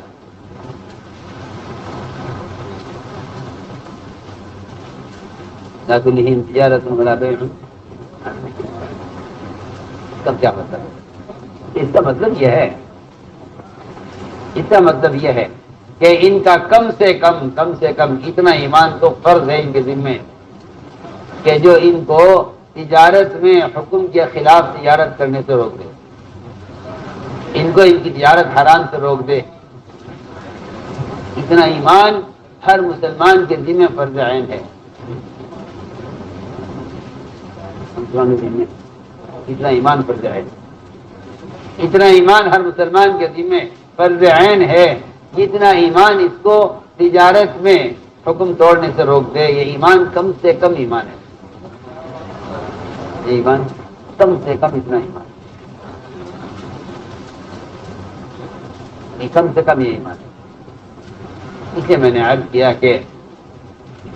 لا تلہیہم تجارت ولا بیع عن ذکر اللہ، اس کا کیا مطلب ہے؟ اس کا مطلب یہ ہے کہ ان کا کم سے کم اتنا ایمان تو فرض ہے ان کے ذمے کہ جو ان کو تجارت میں حکم کے خلاف تجارت کرنے سے روک دے، ان کو ان کی تجارت حرام سے روک دے۔ اتنا ایمان ہر مسلمان کے ذمے فرض عین ہے، اتنا ایمان فرض عین، اتنا ایمان ہر مسلمان کے ذمے فرض عین ہے، جتنا ایمان اس کو تجارت میں حکم توڑنے سے روک دے۔ یہ ایمان کم سے کم ایمان ہے، یہ ایمان کم سے کم اتنا ایمان ہے، کم سے کم یہ ایمان ہے۔ اسے میں نے عرض کیا کہ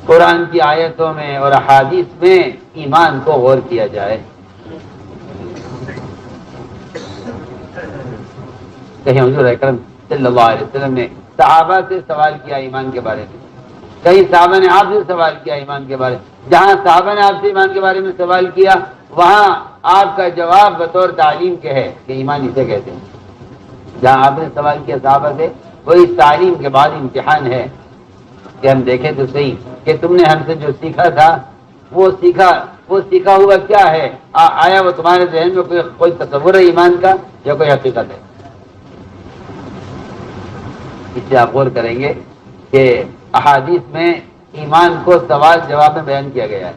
قرآن کی آیتوں میں اور احادیث میں ایمان کو غور کیا جائے۔ کہیں حضور اکرم صلی اللہ علیہ وسلم نے صحابہ سے سوال کیا ایمان کے بارے میں، کہیں صحابہ نے آپ سے سوال کیا ایمان کے بارے میں، جہاں صحابہ نے آپ سے ایمان کے بارے میں سوال کیا وہاں آپ کا جواب بطور تعلیم کے ہے کہ ایمان اسے کہتے ہیں۔ جہاں آپ نے سوال کیا صحابہ سے وہ اس تعلیم کے بعد امتحان ہے کہ ہم دیکھیں تو صحیح کہ تم نے ہم سے جو سیکھا تھا وہ سیکھا ہوا کیا ہے، آیا وہ تمہارے ذہن میں کوئی تصور ہے ایمان کا یا کوئی حقیقت ہے؟ اس سے آپ غور کریں گے کہ احادیث میں ایمان کو سوال جواب میں بیان کیا گیا ہے۔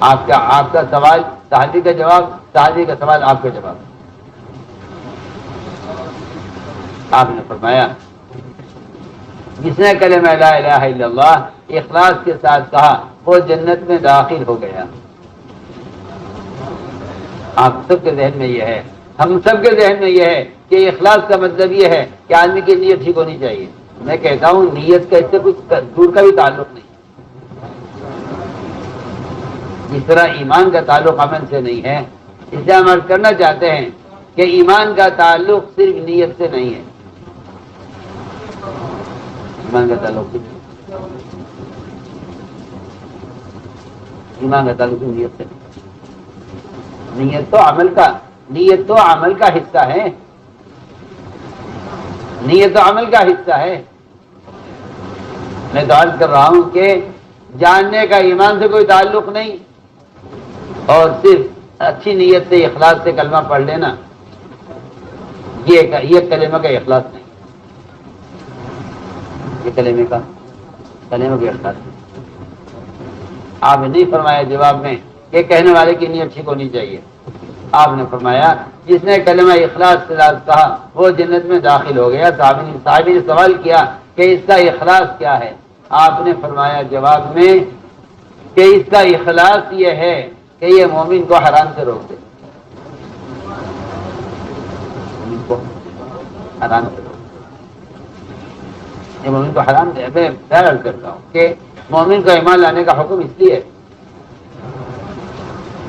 آپ کا سوال صحابی کا جواب، صحابی کا سوال آپ کا جواب۔ آپ نے فرمایا جس نے کلمہ لا الہ الا اللہ اخلاص کے ساتھ کہا وہ جنت میں داخل ہو گیا۔ آپ سب کے ذہن میں یہ ہے، ہم سب کے ذہن میں یہ ہے کہ اخلاص کا مطلب یہ ہے کہ آدمی کی نیت ٹھیک ہونی چاہیے۔ میں کہتا ہوں نیت کا اس سے کچھ دور کا بھی تعلق نہیں، جس طرح ایمان کا تعلق عمل سے نہیں ہے، اس سے ہم عرض کرنا چاہتے ہیں کہ ایمان کا تعلق صرف نیت سے نہیں ہے، ایمان کا تعلق نیت سے نہیں، نیت تو عمل کا حصہ ہے، نیت تو عمل کا حصہ ہے۔ میں تو عرض کر رہا ہوں کہ جاننے کا ایمان سے کوئی تعلق نہیں، اور صرف اچھی نیت سے اخلاص سے کلمہ پڑھ لینا یہ کلمہ کا اخلاص نہیں۔ یہ کلمے کے اخلاص. آپ نے نہیں فرمایا جواب میں کہ کہنے والے کی نیت ٹھیک ہونی چاہیے. آپ نے فرمایا جس نے کلمہ اخلاص کے ساتھ کہا وہ جنت میں داخل ہو گیا. صحابی نے سوال کیا کہ اس کا اخلاص کیا ہے؟ آپ نے فرمایا جواب میں کہ اس کا اخلاص یہ ہے کہ یہ مومن کو حرام سے روک دے. مومن کو حرام سے روک دے. یہ مومن کو حرام دے. میں خیال کرتا ہوں کہ مومن کو ایمان لانے کا حکم اس لیے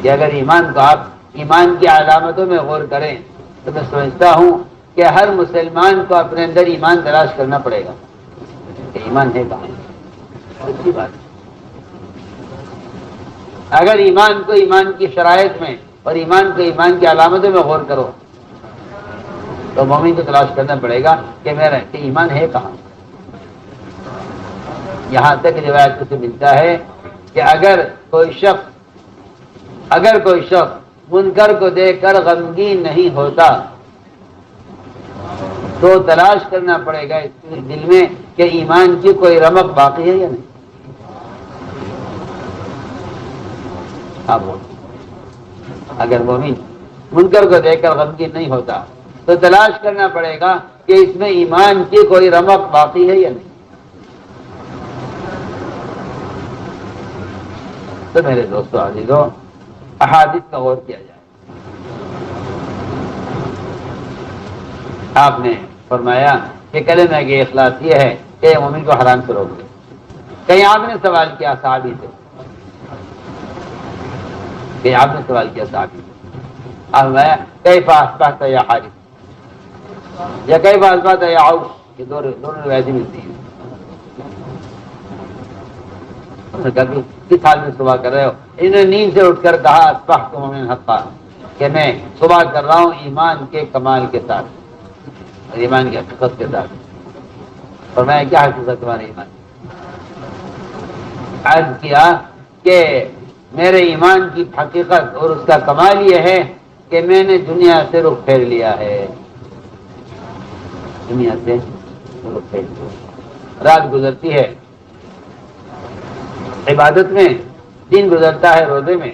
کہ اگر ایمان کو آپ ایمان کی علامتوں میں غور کریں تو میں سمجھتا ہوں کہ ہر مسلمان کو اپنے اندر ایمان تلاش کرنا پڑے گا کہ ایمان ہے کہاں. اچھی بات ہے. اگر ایمان کو ایمان کی شرائط میں اور ایمان کو ایمان کی علامتوں میں غور کرو تو مومن کو تلاش کرنا پڑے گا کہ میرا کہ ایمان ہے کہاں. یہاں تک روایت سے ملتا ہے کہ اگر کوئی شخص منکر کو دیکھ کر غمگین نہیں ہوتا تو تلاش کرنا پڑے گا اس کے دل میں کہ ایمان کی کوئی رمق باقی ہے یا نہیں. اگر مومن منکر کو دیکھ کر غمگین نہیں ہوتا تو تلاش کرنا پڑے گا کہ اس میں ایمان کی کوئی رمق باقی ہے یا نہیں. تو میرے دوستو عزیزو احادیث کا غور کیا جائے. آپ نے فرمایا کہ کلمہ کے اخلاص یہ ہے کہ مومن کو حرام سے روک دے. کہیں آپ نے سوال کیا صحابی سے کیف اصبحت یا حارث یا کیف اصبحت یا عوف. یہ دونوں روایتیں ملتی ہیں. کس حال میں صبح کر رہے ہو؟ انہوں نے نیند سے اٹھ کر کہا اصبحت مؤمنا حقا کہ میں صبح کر رہا ہوں ایمان کے کمال کے ساتھ اور ایمان کی حقیقت کے ساتھ. فرمایا کیا حقیقت تمہارے ایمان؟ عرض کیا کہ میرے ایمان کی حقیقت اور اس کا کمال یہ ہے کہ میں نے دنیا سے رخ پھیر لیا ہے. دنیا سے رخ پھیر لیا. رات گزرتی ہے عبادت میں، دن گزرتا ہے روزے میں.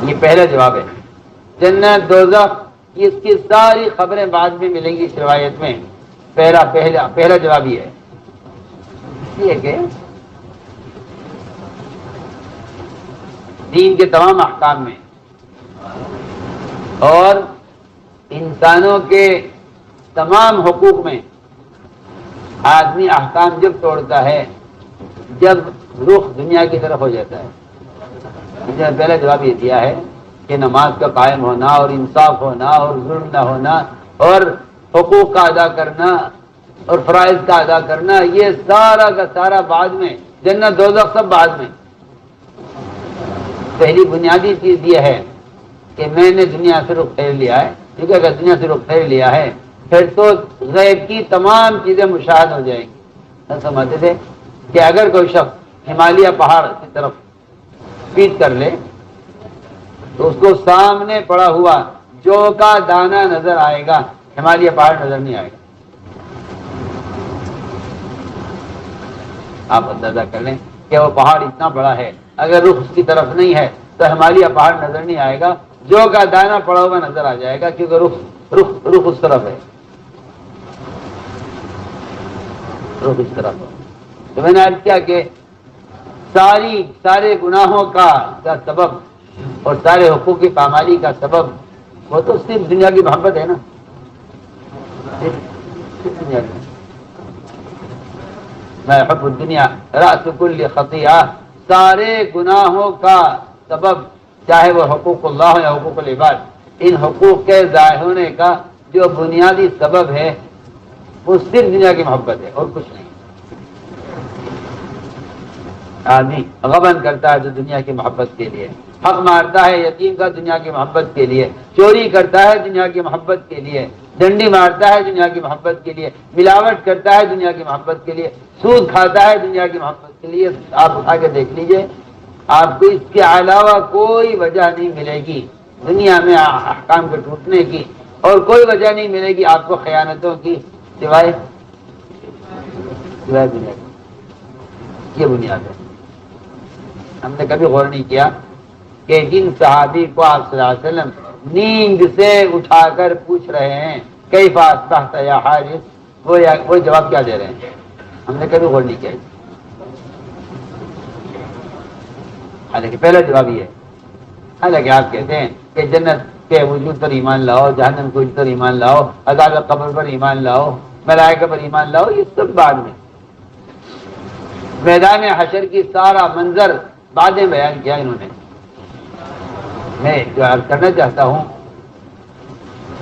یہ پہلا جواب ہے. جنت دوزخ اس کی ساری خبریں بعد میں ملیں گی اس روایت میں. پہلا جواب یہ ہے. یہ کہ دین کے تمام احکام میں اور انسانوں کے تمام حقوق میں آدمی احکام جب توڑتا ہے جب رخ دنیا کی طرف ہو جاتا ہے. مجھے پہلا جواب یہ دیا ہے کہ نماز کا قائم ہونا اور انصاف ہونا اور ظلم نہ ہونا اور حقوق کا ادا کرنا اور فرائض کا ادا کرنا یہ سارا کا سارا بعد میں. جنت دوزخ سب بعد میں. پہلی بنیادی چیز یہ ہے کہ میں نے دنیا سے رخ پھیر لیا ہے. کیونکہ اگر دنیا سے رخ پھیر لیا ہے پھر تو غیب کی تمام چیزیں مشاہد ہو جائیں گی. سمجھتے تھے کہ اگر کوئی شخص ہمالیہ پہاڑ کی طرف پیٹ کر لے تو اس کو سامنے پڑا ہوا جو کا دانہ نظر آئے گا، ہمالیہ پہاڑ نظر نہیں آئے گا. آپ اندازہ کر لیں کہ وہ پہاڑ اتنا بڑا ہے، اگر رخ اس کی طرف نہیں ہے تو ہمالیہ پہاڑ نظر نہیں آئے گا. جو کا دانہ پڑا ہوا نظر آ جائے گا کیونکہ رخ اس طرف ہے. رخ اس طرف ہے. تو میں نے عرض کیا کہ سارے گناہوں کا سبب اور سارے حقوق کی پامالی کا سبب وہ تو صرف دنیا کی محبت ہے نا. صرف دنیا کی. میں حب الدنیا رأس کل خطیئہ. سارے گناہوں کا سبب چاہے وہ حقوق اللہ ہو یا حقوق العباد، ان حقوق کے ضائع ہونے کا جو بنیادی سبب ہے وہ صرف دنیا کی محبت ہے اور کچھ نہیں. آدمی غبن کرتا ہے تو دنیا کی محبت کے لیے، حق مارتا ہے یتیم کا دنیا کی محبت کے لیے، چوری کرتا ہے دنیا کی محبت کے لیے، ڈنڈی مارتا ہے دنیا کی محبت کے لیے، ملاوٹ کرتا ہے دنیا کی محبت کے لیے، سود کھاتا ہے دنیا کی محبت کے لیے. آپ اٹھا کے دیکھ لیجئے، آپ کو اس کے علاوہ کوئی وجہ نہیں ملے گی دنیا میں احکام کے ٹوٹنے کی، اور کوئی وجہ نہیں ملے گی آپ کو خیانتوں کی سوائے سوائے دنیا کی، یہ بنیاد ہے۔ ہم نے کبھی غور نہیں کیا کہ جن صحابی کو آپ صلی اللہ علیہ وسلم نیند سے اٹھا کر پوچھ رہے ہیں کیف اصبحت یا حارث، وہ جواب کیا دے رہے ہیں، ہم نے کبھی غور نہیں کیا۔ حالانکہ پہلا جواب یہ ہے، حالانکہ آپ کہتے ہیں کہ جنت کے وجود پر ایمان لاؤ، جہنم کے وجود پر ایمان لاؤ، عذاب قبر پر ایمان لاؤ، ملائکہ پر ایمان لاؤ، یہ سب بعد میں، میدان حشر کی سارا منظر بعد میں بیان کیا انہوں نے۔ میں جو عرض کرنا چاہتا ہوں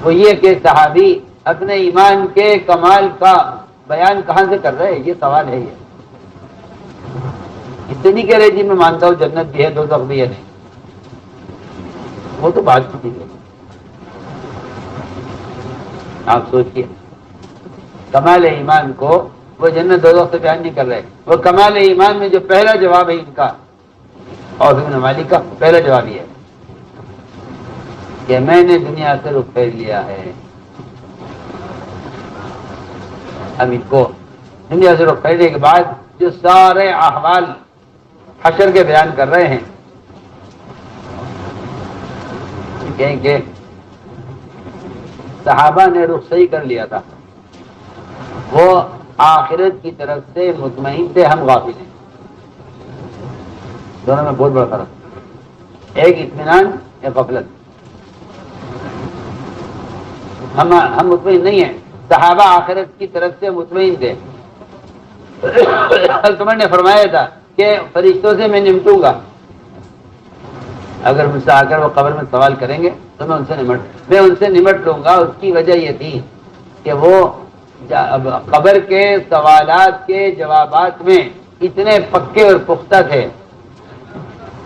وہ یہ کہ صحابی اپنے ایمان کے کمال کا بیان کہاں سے کر رہے ہیں، یہ سوال ہے۔ یہ اس سے نہیں کہہ رہے جی میں مانتا ہوں جنت بھی ہے دوزخ بھی ہے، نہیں، وہ تو بات کی چیز ہے۔ آپ سوچئے کمال ایمان کو وہ جنت دوزخ سے بیان نہیں کر رہے، وہ کمال ایمان میں جو پہلا جواب ہے ان کا اور ابن مالک کا پہلا جواب یہ ہے کہ میں نے دنیا سے رخ پھیر لیا ہے۔ اب ان کو دنیا سے رخ پھیرنے کے بعد جو سارے احوال حشر کے بیان کر رہے ہیں، کہیں کہ صحابہ نے رخ صحیح کر لیا تھا، وہ آخرت کی طرف سے مطمئن تھے، ہم غافل ہیں۔ دونوں میں بہت بڑا فرق، ایک اطمینان ایک غفلت۔ ہم مطمئن نہیں ہیں، صحابہ آخرت کی طرف سے مطمئن تھے۔ عمر نے فرمایا تھا کہ فرشتوں سے میں نمٹوں گا، اگر مجھ سے آ کر وہ قبر میں سوال کریں گے تو میں ان سے نمٹ لوں گا۔ اس کی وجہ یہ تھی کہ وہ قبر کے سوالات کے جوابات میں اتنے پکے اور پختہ تھے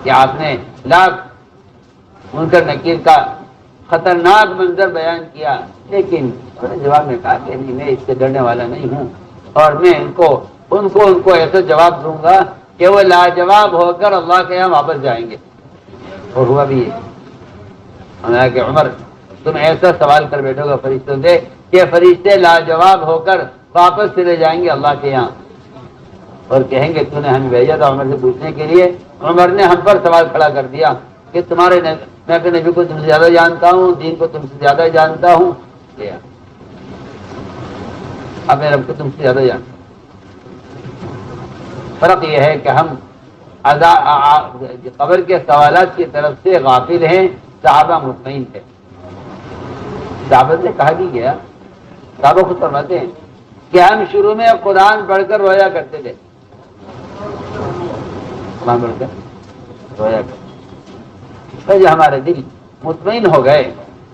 کہ آپ نے لاکھ منکر نکیر کا خطرناک منظر بیان کیا، لیکن انہوں نے جواب میں کہا کہ نہیں، میں اس سے ڈرنے والا نہیں ہوں، اور میں ان کو ایسا جواب دوں گا کہ وہ لاجواب ہو کر اللہ کے یہاں واپس جائیں گے۔ اور ہوا بھی ہے، کہ عمر تم ایسا سوال کر بیٹھو گے فرشتوں سے کہ فرشتے لاجواب ہو کر واپس چلے جائیں گے اللہ کے یہاں اور کہیں گے تو نے ہمیں بھیجا تھا عمر سے پوچھنے کے لیے، عمر نے ہم پر سوال کھڑا کر دیا کہ تمہارے میں اپنے نبی کو تم سے زیادہ جانتا ہوں، دین کو تم سے زیادہ جانتا ہوں، اب میں رب کو تم سے زیادہ جانتا ہوں۔ فرق یہ ہے کہ ہم قبر کے سوالات کی طرف سے غافل ہیں، صحابہ مطمئن تھے۔ صحابہ سے کہا بھی گیا، صحابہ خود فرماتے ہیں کہ ہم شروع میں قرآن پڑھ کر رویا کرتے تھے، قرآن پڑھ کر رویا کرتے، پھر جو ہمارے دل مطمئن ہو گئے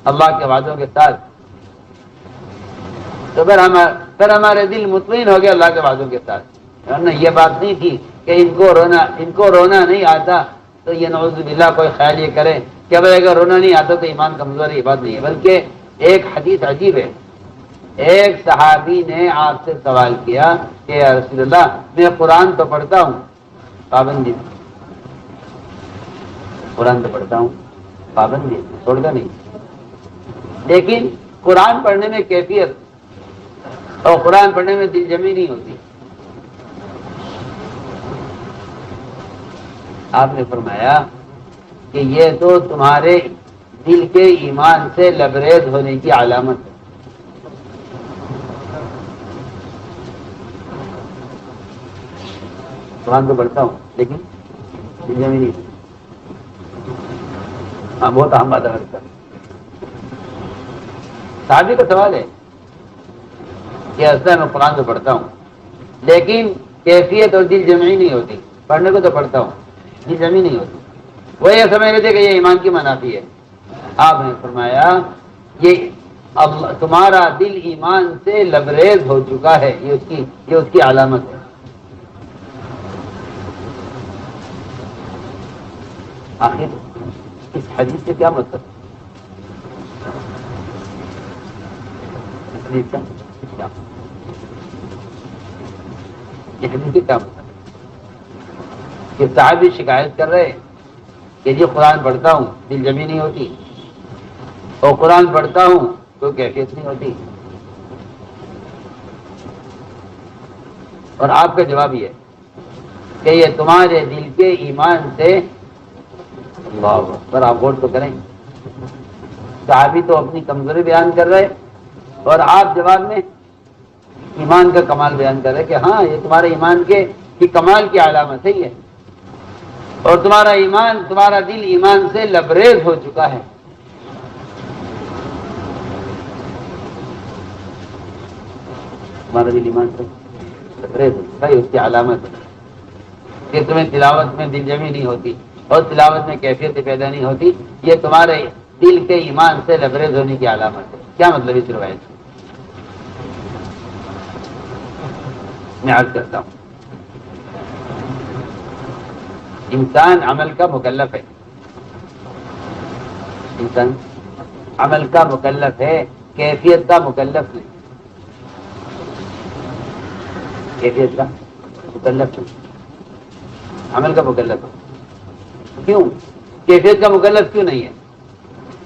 اللہ کے وعدوں کے ساتھ، تو پھر ہمارے دل مطمئن ہو گئے اللہ کے وعدوں کے ساتھ۔ ورنہ یہ بات نہیں تھی کہ ان کو رونا نہیں آتا تو یہ نعوذ باللہ کوئی خیال یہ کرے کہ بھائی اگر رونا نہیں آتا تو ایمان کمزور ہے، یہ بات نہیں ہے۔ بلکہ ایک حدیث عجیب ہے، ایک صحابی نے آپ سے سوال کیا کہ یا رسول اللہ میں قرآن تو پڑھتا ہوں، پابندی، قرآن تو پڑھتا ہوں پابندی چھوڑتا نہیں، لیکن قرآن پڑھنے میں کیفیت اور قرآن پڑھنے میں دل جمی نہیں ہوتی۔ آپ نے فرمایا کہ یہ تو تمہارے دل کے ایمان سے لبریز ہونے کی علامت ہے۔ قرآن تو پڑھتا ہوں لیکن دل جمی نہیں، ہاں بہت اہم بات ہے۔ صحابی کا سوال ہے کہ اصل میں قرآن تو پڑھتا ہوں لیکن کیفیت اور دل جمعی نہیں ہوتی، پڑھنے کو تو پڑھتا ہوں دل جمعی نہیں ہوتی، وہ یہ سمجھ رہے تھے کہ یہ ایمان کی منافی ہے۔ آپ نے فرمایا یہ تمہارا دل ایمان سے لبریز ہو چکا ہے، یہ اس کی علامت ہے۔ آخر اس حدیث سے کیا مطلب؟ یہ حدیث سے کیا مطلب کہ صحابی شکایت کر رہے کہ جی قرآن پڑھتا ہوں دل جمی نہیں ہوتی، اور قرآن پڑھتا ہوں تو کیفیت نہیں ہوتی۔ اور آپ کا جواب یہ کہ یہ تمہارے دل کے ایمان سے، اللہ اکبر، آپ غور تو کریں، صحابی تو اپنی کمزوری بیان کر رہے اور آپ جواب میں ایمان کا کمال بیان کر رہے کہ ہاں یہ تمہارے ایمان کے کمال کی علامت ہے یہ، اور تمہارا ایمان، تمہارا دل ایمان سے لبریز ہو چکا ہے۔ تمہارا دل ایمان سے لبریز ہو چکا ہے، اس کی علامت ہے کہ تمہیں تلاوت میں دل جمی نہیں ہوتی اور تلاوت میں کیفیت پیدا نہیں ہوتی، یہ تمہارے دل کے ایمان سے لبریز ہونے کی علامت ہے۔ کیا مطلب اس روایت سے؟ میں عرض کرتا ہوں، انسان عمل کا مکلف ہے، انسان عمل کا مکلف ہے، کیفیت کا مکلف نہیں، کیفیت کا مکلف نہیں، عمل کا مکلف ہے۔ کیوں کیفیت کا مکلف کیوں نہیں ہے؟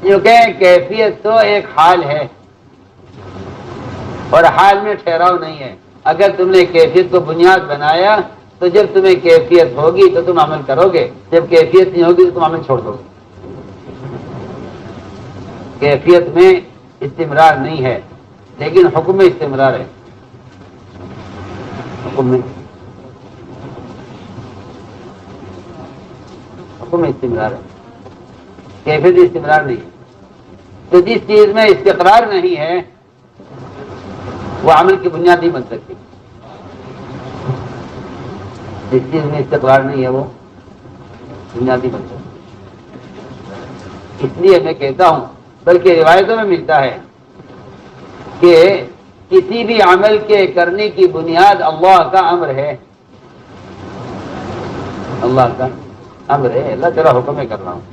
کیونکہ کیفیت تو ایک حال ہے اور حال میں ٹھہراؤ نہیں ہے۔ اگر تم نے کیفیت کو بنیاد بنایا تو جب تمہیں کیفیت ہوگی تو تم عمل کرو گے، جب کیفیت نہیں ہوگی تو تم عمل چھوڑ دو گے۔ کیفیت میں استمرار نہیں ہے لیکن حکم میں استمرار ہے، حکم میں استمرار ہے، کیفیت استمرار نہیں ہے۔ تو جس چیز میں استقرار نہیں ہے وہ عمل کی بنیاد نہیں بن سکتی، جس چیز میں استقرار نہیں ہے وہ بنیاد نہیں بن سکتی۔ اس لیے میں کہتا ہوں، بلکہ روایتوں میں ملتا ہے کہ کسی بھی عمل کے کرنے کی بنیاد اللہ کا امر ہے، اللہ کا امر ہے، اللہ تیرا حکم ہے کر رہا ہوں۔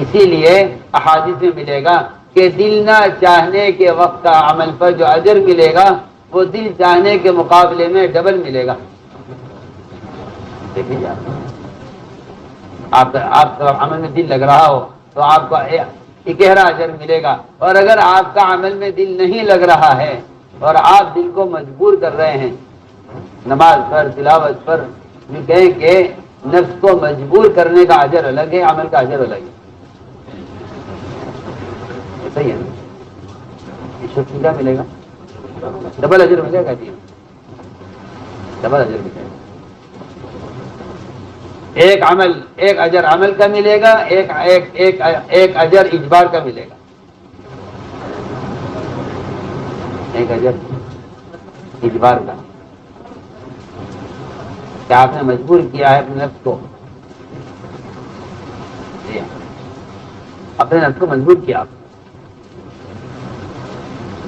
اسی لیے احادیث میں ملے گا کہ دل نہ چاہنے کے وقت کا عمل پر جو اجر ملے گا وہ دل چاہنے کے مقابلے میں ڈبل ملے گا۔ دیکھیے آپ عمل میں دل لگ رہا ہو تو آپ کو اکہرا اجر ملے گا، اور اگر آپ کا عمل میں دل نہیں لگ رہا ہے اور آپ دل کو مجبور کر رہے ہیں نماز پر، تلاوت پر، کہیں کہ نفس کو مجبور کرنے کا اجر الگ ہے، عمل کا اجر الگ ہے۔ صحیح ہے نا؟ اس وقت کیا ملے گا؟ ڈبل اجر ملے گا، ڈبل اجر ملے گا۔ ایک عمل، ایک اجر عمل کا ملے گا، ایک اجر اجبار کا ملے گا، ایک اجر اجبار کا، کہ آپ نے مجبور کیا ہے اپنے نفس کو، اپنے نفس کو مجبور کیا،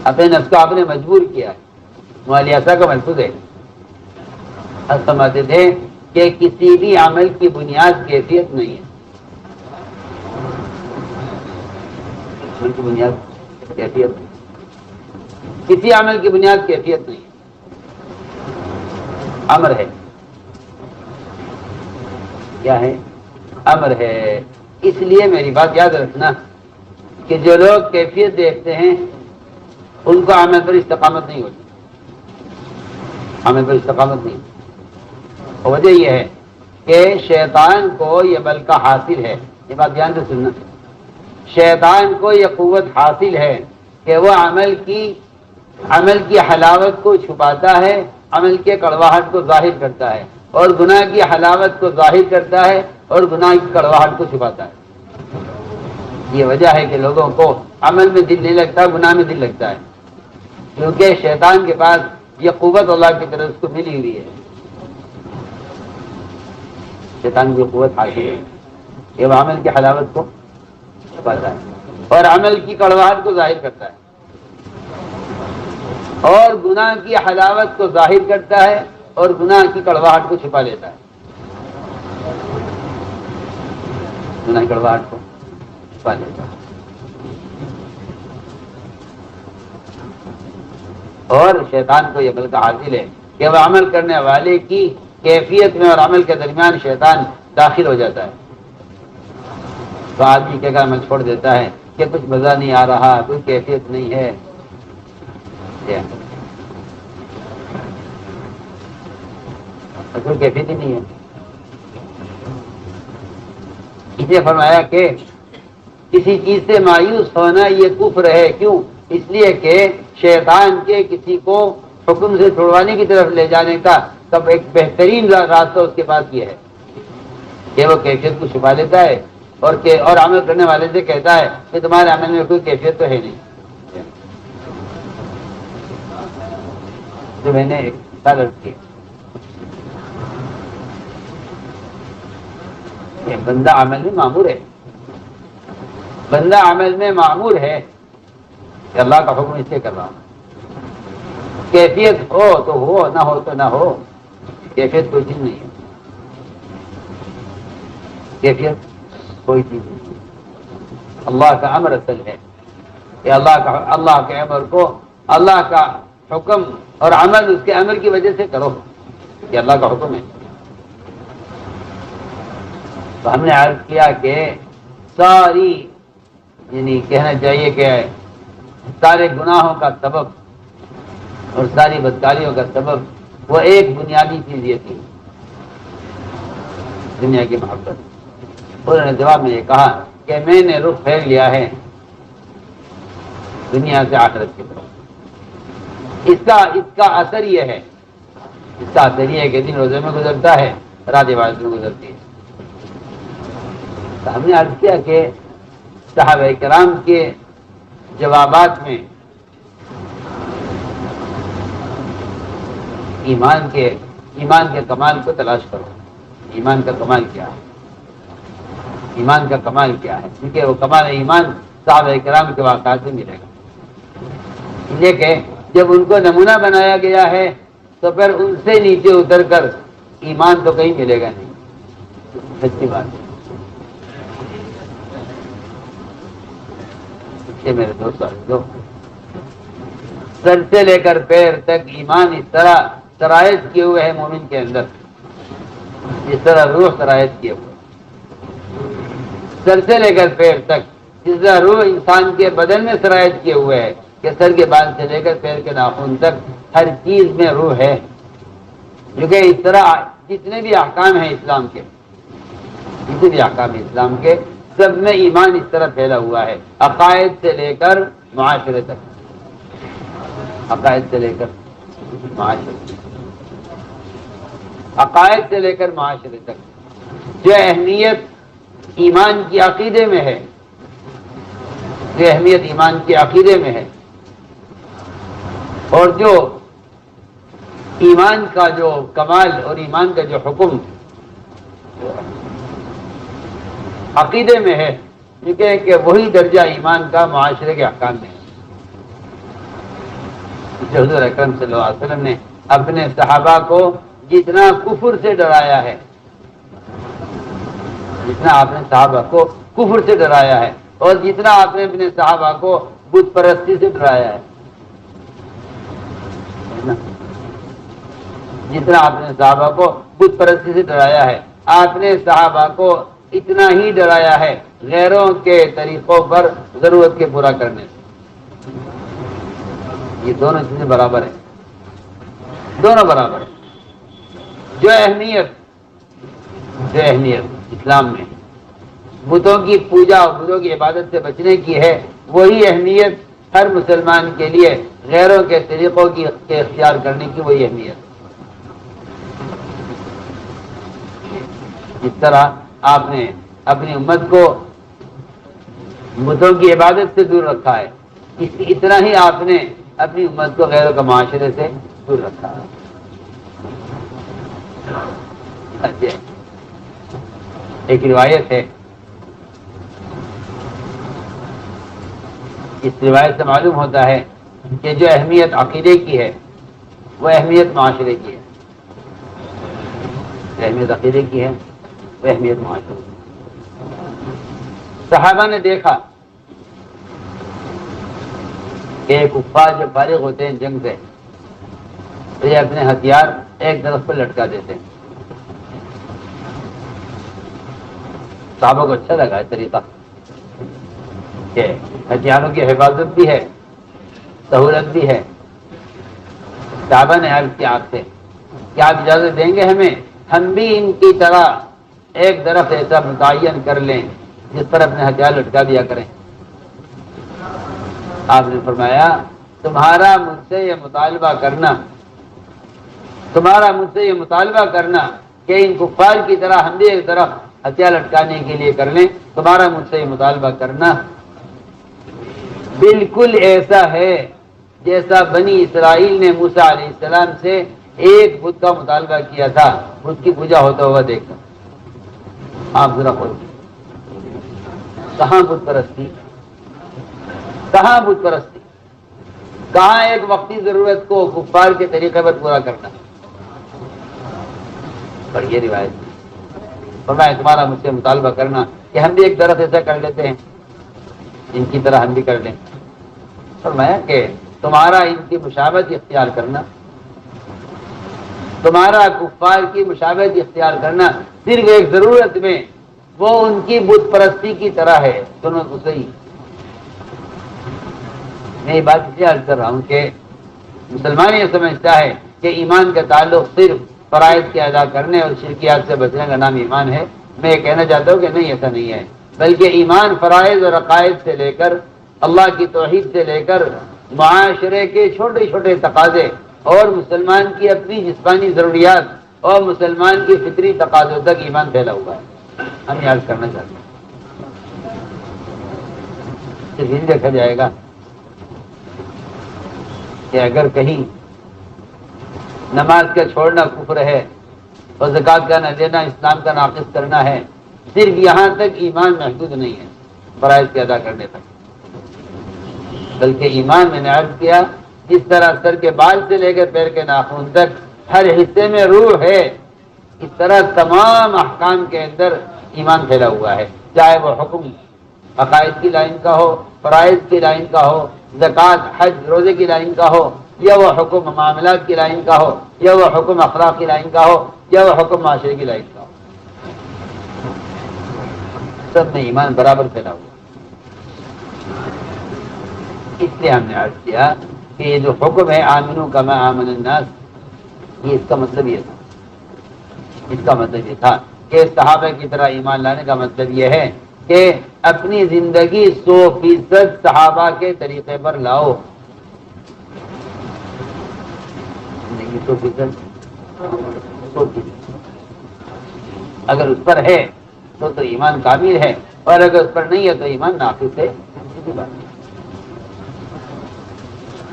اپنے نفس کو آپ نے مجبور کیا ہے۔ موالیاسا کا محفوظ ہے، سمجھتے تھے کہ کسی بھی عمل کی بنیاد کیفیت نہیں ہے، عمل کی بنیاد کیفیت نہیں، کسی عمل کی بنیاد کیفیت نہیں ہے، امر ہے۔ کیا ہے؟ امر ہے۔ اس لیے میری بات یاد رکھنا کہ جو لوگ کیفیت دیکھتے ہیں ان کو عمل پر استقامت نہیں ہوتی، عمل پر استقامت نہیں۔ وجہ یہ ہے کہ شیطان کو یہ بل کا حاصل ہے، یہ بات دھیان سے سننا، شیطان کو یہ قوت حاصل ہے کہ وہ عمل کی حلاوت کو چھپاتا ہے، عمل کے کڑواہٹ کو ظاہر کرتا ہے، اور گناہ کی حلاوت کو ظاہر کرتا ہے اور گناہ کی کڑواہٹ کو چھپاتا ہے۔ یہ وجہ ہے کہ لوگوں کو عمل میں دل نہیں لگتا، گناہ میں دل لگتا ہے، کیونکہ شیطان کے پاس یہ قوت اللہ کی طرف کو ملی ہوئی ہے، شیطان کی قوت حاصل ہے کہ وہ عمل کی حلاوت کو چھپاتا ہے اور عمل کی کڑواہٹ کو ظاہر کرتا ہے، اور گناہ کی حلاوت کو ظاہر کرتا ہے اور گناہ کی کڑواہٹ کو چھپا لیتا ہے، گناہ کی کڑواہٹ کو چھپا لیتا ہے۔ اور شیطان کو یہ بل کا حاصل ہے کہ وہ عمل کرنے والے کی کیفیت میں اور عمل کے درمیان شیطان داخل ہو جاتا ہے، تو آدمی کیا عمل چھوڑ دیتا ہے کہ کچھ مزہ نہیں آ رہا، کوئی کیفیت نہیں ہے۔ کوئی کیفیت ہی نہیں ہے. اس نے فرمایا کہ کسی چیز سے مایوس ہونا یہ کفر ہے. کیوں؟ اس لیے کہ شیطان کے کسی کو حکم سے چھڑوانے کی طرف لے جانے کا سب ایک بہترین راستہ اس کے پاس یہ ہے کہ وہ کیفیت کو چھپا لیتا ہے اور عمل کرنے والے سے کہتا ہے کہ تمہارے عمل میں کوئی کیفیت تو ہے نہیں. جو میں نے ایک سال عرض کیا کہ بندہ عمل میں معمور ہے. بندہ عمل میں معمور ہے کہ اللہ کا حکم اس سے کر رہا ہوں. کیفیت ہو تو ہو، نہ ہو تو نہ ہو. کیفیت کوئی چیز نہیں ہے. کیفیت کوئی چیز نہیں. اللہ کا امر اصل ہے کہ اللہ کے امر کو، اللہ کا حکم اور عمل اس کے عمل کی وجہ سے کرو. یہ اللہ کا حکم ہے. تو ہم نے عرض کیا کہ ساری، یعنی کہنا چاہیے کہ سارے گناہوں کا سبب اور ساری بدکاریوں کا سبب وہ ایک بنیادی چیز یہ تھی، دنیا کی محبت. انہوں نے جواب میں یہ کہا کہ میں نے رخ پھیر لیا ہے دنیا سے آخرت کی طرف. اس کا اثر یہ ہے، اس کا اثر یہ ہے کہ دن روزے میں گزرتا ہے، رات عبادت میں گزرتی ہے. تو ہم نے عرض کیا کہ صحابہ کرام کے جوابات میں ایمان کے کمال کو تلاش کرو. ایمان کا کمال کیا ہے؟ ایمان کا کمال کیا ہے؟ کیونکہ وہ کمال ایمان صحابہ کرام کے واقعات میں ملے گا. اس لیے کہ جب ان کو نمونہ بنایا گیا ہے تو پھر ان سے نیچے اتر کر ایمان تو کہیں ملے گا نہیں. سچی بات ہے. یہ میرے دوستوں، سر سے لے کر پیر تک ایمان اس طرح شرائط کیے ہوئے ہے مومن کے اندر، جس طرح روح شرائط کیے ہوئے. سر سے لے کر پیر تک جس طرح روح انسان کے بدن میں شرائط کیے ہوئے ہے کہ سر کے بال سے لے کر پیر کے ناخن تک ہر چیز میں روح ہے. کیونکہ اس طرح جتنے بھی احکام ہیں اسلام کے، جتنے بھی احکام ہیں اسلام کے، سب میں ایمان اس طرح پھیلا ہوا ہے، عقائد سے لے کر معاشرے تک. عقائد سے لے کر معاشرے، عقائد سے لے کر معاشرے تک. جو اہمیت ایمان کی عقیدے میں ہے، جو اہمیت ایمان کے عقیدے میں ہے، اور جو ایمان کا جو کمال اور ایمان کا جو حکم عقیدے میں ہے، کہ وہی درجہ ایمان کا معاشرے کے احکام میں ہے. حضور اکرم صلی اللہ علیہ وسلم نے اپنے صحابہ کو جتنا کفر سے ڈرایا ہے، جتنا آپ نے صحابہ کو کفر سے ڈرایا ہے، اور جتنا آپ نے اپنے صحابہ کو بت پرستی سے ڈرایا ہے، جتنا آپ نے صحابہ کو بت پرستی سے ڈرایا ہے، آپ نے صحابہ کو اتنا ہی ڈرایا ہے غیروں کے طریقوں پر ضرورت کے پورا کرنے سے. یہ دونوں چیزیں برابر ہیں، دونوں برابر ہیں. جو اہمیت اسلام میں بتوں کی پوجا اور بتوں کی عبادت سے بچنے کی ہے، وہی اہمیت ہر مسلمان کے لیے غیروں کے طریقوں کے اختیار کرنے کی وہی اہمیت. جس طرح آپ نے اپنی امت کو بتوں کی عبادت سے دور رکھا ہے، اتنا ہی آپ نے اپنی امت کو غیروں کا معاشرے سے دور رکھا ہے. ایک روایت ہے، اس روایت سے معلوم ہوتا ہے کہ جو اہمیت عقیدے کی ہے وہ اہمیت معاشرے کی ہے. اہمیت عقیدے کی ہے وہ اہمیت معاشرے کی. صحابہ نے دیکھا کہ کفار جب فارغ ہوتے ہیں جنگ سے تو یہ اپنے ہتھیار ایک طرف پر لٹکا دیتے ہیں. صحابہ کو اچھا لگا ہے طریقہ کہ ہتھیاروں کی حفاظت بھی ہے، سہولت بھی ہے. صحابہ نے عرض کیا آپ سے کیا آپ اجازت دیں گے ہمیں ہم بھی ان کی طرح ایک درخت ایسا متعین کر لیں جس پر اپنے ہتھیار لٹکا دیا کریں؟ آپ نے فرمایا تمہارا مجھ سے یہ مطالبہ کرنا کہ ان کفار کی طرح ہم بھی ایک طرف ہتھیار لٹکانے کے لیے کر لیں، تمہارا مجھ سے یہ مطالبہ کرنا بالکل ایسا ہے جیسا بنی اسرائیل نے موسیٰ علیہ السلام سے ایک بت کا مطالبہ کیا تھا بت کی پوجا ہوتا ہوا دیکھ کر۔ آپ ذرا خود کہاں بت پرستی، کہاں بت پرستی، کہاں ایک وقتی ضرورت کو کفار کے طریقے پر پورا کرنا۔ پر یہ روایت فرمایا تمہارا مجھ سے مطالبہ کرنا کہ ہم بھی ایک درخت ایسا کر لیتے ہیں ان کی طرح ہم بھی کر لیں۔ فرمایا کہ تمہارا ان کی مشابہت اختیار کرنا، تمہارا کفار کی مشابہت اختیار کرنا صرف ایک ضرورت میں وہ ان کی بت پرستی کی طرح ہے۔ سنو تو صحیح، میں یہ بات اس لیے عرض کر رہا ہوں کہ مسلمان یہ سمجھتا ہے کہ ایمان کا تعلق صرف فرائض کے ادا کرنے اور شرکیات سے بچنے کا نام ایمان ہے۔ میں یہ کہنا چاہتا ہوں کہ نہیں، ایسا نہیں ہے، بلکہ ایمان فرائض اور عقائد سے لے کر اللہ کی توحید سے لے کر معاشرے کے چھوٹے چھوٹے تقاضے اور مسلمان کی اپنی جسمانی ضروریات اور مسلمان کی فطری تقاضوں تک ایمان پھیلا ہوا ہے۔ ہم یاد کرنا چاہتے ہیں صرف یہ دیکھا جائے گا کہ اگر کہیں نماز کا چھوڑنا کفر ہے اور زکوٰۃ کا نہ دینا اسلام کا ناقص کرنا ہے، صرف یہاں تک ایمان محدود نہیں ہے فرائض کے ادا کرنے تک، بلکہ ایمان میں نے عرض کیا جس طرح سر کے بال سے لے کر پیر کے ناخن تک ہر حصے میں روح ہے، اس طرح تمام احکام کے اندر ایمان پھیلا ہوا ہے، چاہے وہ حکم عقائد کی لائن کا ہو، فرائض کی لائن کا ہو، زکوٰۃ حج روزے کی لائن کا ہو، یا وہ حکم معاملات کی لائن کا ہو، یا وہ حکم اخلاق کی لائن کا ہو، یا وہ حکم معاشرے کی لائن کا ہو، سب میں ایمان برابر پھیلا ہوا۔ اس لیے ہم نے عرض کیا کہ یہ جو حکم ہے آمنو کما آمن الناس، یہ اس کا مطلب یہ تھا، اس کا مطلب یہ تھا کہ صحابہ کی طرح ایمان لانے کا مطلب یہ ہے کہ اپنی زندگی 100% صحابہ کے طریقے پر لاؤ۔ زندگی 100% اگر اس پر ہے تو ایمان کامل ہے، اور اگر اس پر نہیں ہے تو ایمان ناقص ہے۔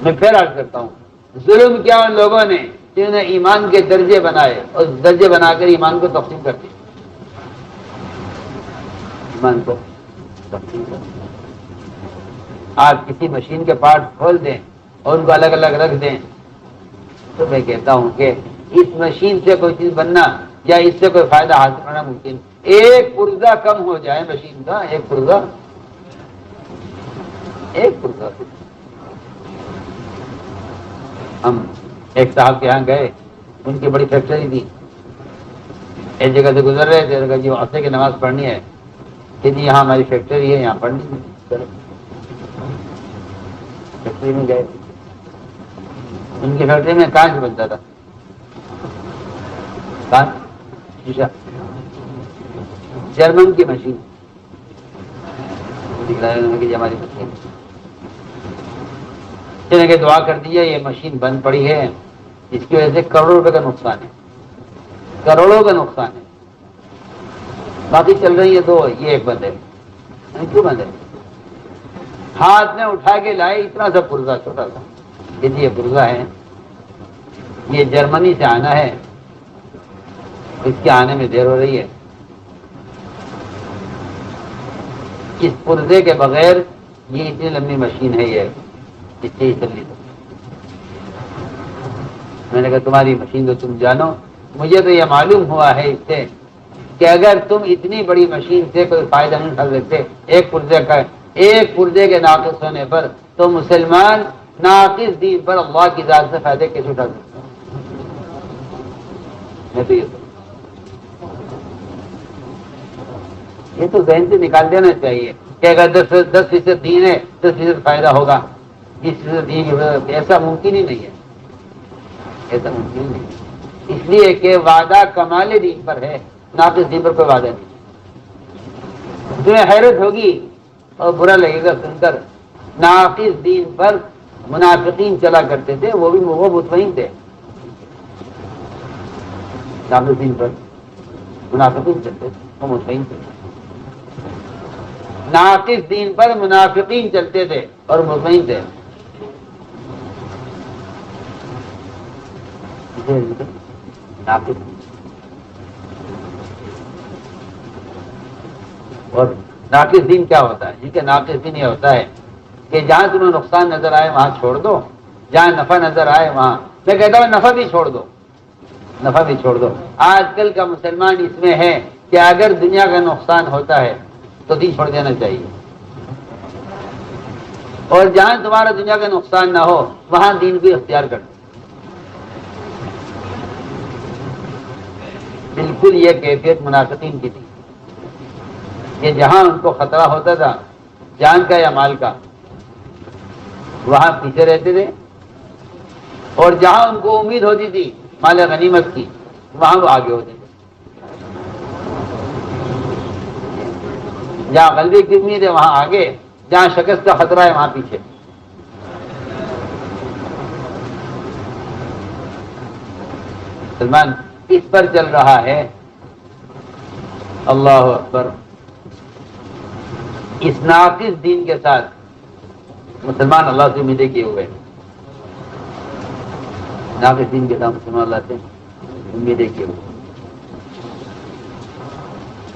میں پھر عرض کرتا ہوں، ظلم کیا ان لوگوں نے جنہوں نے ایمان کے درجے بنائے اور درجے بنا کر ایمان کو تقسیم کر دیا، ایمان کو تقسیم کر دیا۔ آپ کسی مشین کے پارٹ کھول دیں اور ان کو الگ الگ رکھ دیں تو میں کہتا ہوں کہ اس مشین سے کوئی چیز بننا یا اس سے کوئی فائدہ حاصل کرنا ممکن، ایک پرزہ کم ہو جائے مشین کا، ایک پرزہ ہم ایک صاحب کے یہاں گئے، ان کی بڑی فیکٹری تھی، ایک جگہ سے گزر رہے تھے، جی عصر کی نماز پڑھنی ہے کہ جی یہاں ہماری فیکٹری ہے، یہاں پڑھنی ہے۔ فیکٹری میں گئے، ان کی فیکٹری میں کانچ بنتا تھا، کانچ شیشہ، جرمن کی مشین دکھلایا کہ ہماری مشین، کہ دعا کر دیجیے یہ مشین بند پڑی ہے، اس کی وجہ سے کروڑوں روپے کا نقصان ہے، کروڑوں کا نقصان ہے، باقی چل رہی ہے تو یہ ایک بند ہے۔ کیوں بند ہے؟ ہاتھ میں اٹھا کے لائے اتنا سا پرزہ، چھوٹا سا، کہ یہ پرزہ ہے، یہ جرمنی سے آنا ہے، اس کے آنے میں دیر ہو رہی ہے، اس پرزے کے بغیر یہ اتنی لمبی مشین ہے، یہ اس سے ہی چل رہی تھی۔ میں نے کہا تمہاری مشین تو تم جانو، مجھے تو یہ معلوم ہوا ہے اس سے کہ اگر تم اتنی بڑی مشین سے کوئی فائدہ نہیں اٹھا سکتے ایک پرزے کے ناقص ہونے پر، تو مسلمان ناقص دین پر اللہ کی ذات سے فائدے کیسے اٹھا سکتے ہیں؟ میں تو یہ تو ذہن سے نکال دینا چاہیے کہ اگر 10% دین ہے 10% فائدہ ہوگا، 20% دین کی وجہ سے، ایسا ممکن ہی نہیں ہے، ایسا ممکن ہی نہیں ہے۔ اس لیے کہ وعدہ کمال دین پر ہے، ناقص دین پر کوئی وعدہ نہیں۔ تمہیں حیرت ہوگی اور برا لگے گا سن کر، ناقص دین پر منافقین چلا کرتے تھے، وہ بھی وہ مطمئن تھے۔ ناقص دین پر منافقین چلتے تھے، وہ مطمئن تھے۔ ناقص دین پر منافقین چلتے تھے اور مطمئن تھے۔ ناقص اور ناقص دین کیا ہوتا ہے؟ ٹھیک ہے، ناقص دین یہ ہوتا ہے کہ جہاں تمہیں نقصان نظر آئے وہاں چھوڑ دو، جہاں نفع نظر آئے وہاں، میں کہتا ہوں نفع بھی چھوڑ دو، نفع بھی چھوڑ دو۔ آج کل کا مسلمان اس میں ہے کہ اگر دنیا کا نقصان ہوتا ہے تو دین چھوڑ دینا چاہیے، اور جہاں تمہارا دنیا کا نقصان نہ ہو وہاں دین بھی اختیار کر دو۔ بالکل یہ کیفیت منافقین کی تھی کہ جہاں ان کو خطرہ ہوتا تھا جان کا یا مال کا وہاں پیچھے رہتے تھے، اور جہاں ان کو امید ہوتی تھی مال غنیمت کی وہاں وہ آگے ہوتے تھے۔ جہاں غلبے کی امید ہے وہاں آگے، جہاں شکست کا خطرہ ہے وہاں پیچھے۔ سلمان اس پر چل رہا ہے، اللہ اکبر۔ اس ناقص دین کے ساتھ مسلمان اللہ سے امیدیں کیے ہوئے، ناقص دین کے ساتھ مسلمان اللہ سے امیدیں کیے ہوئے۔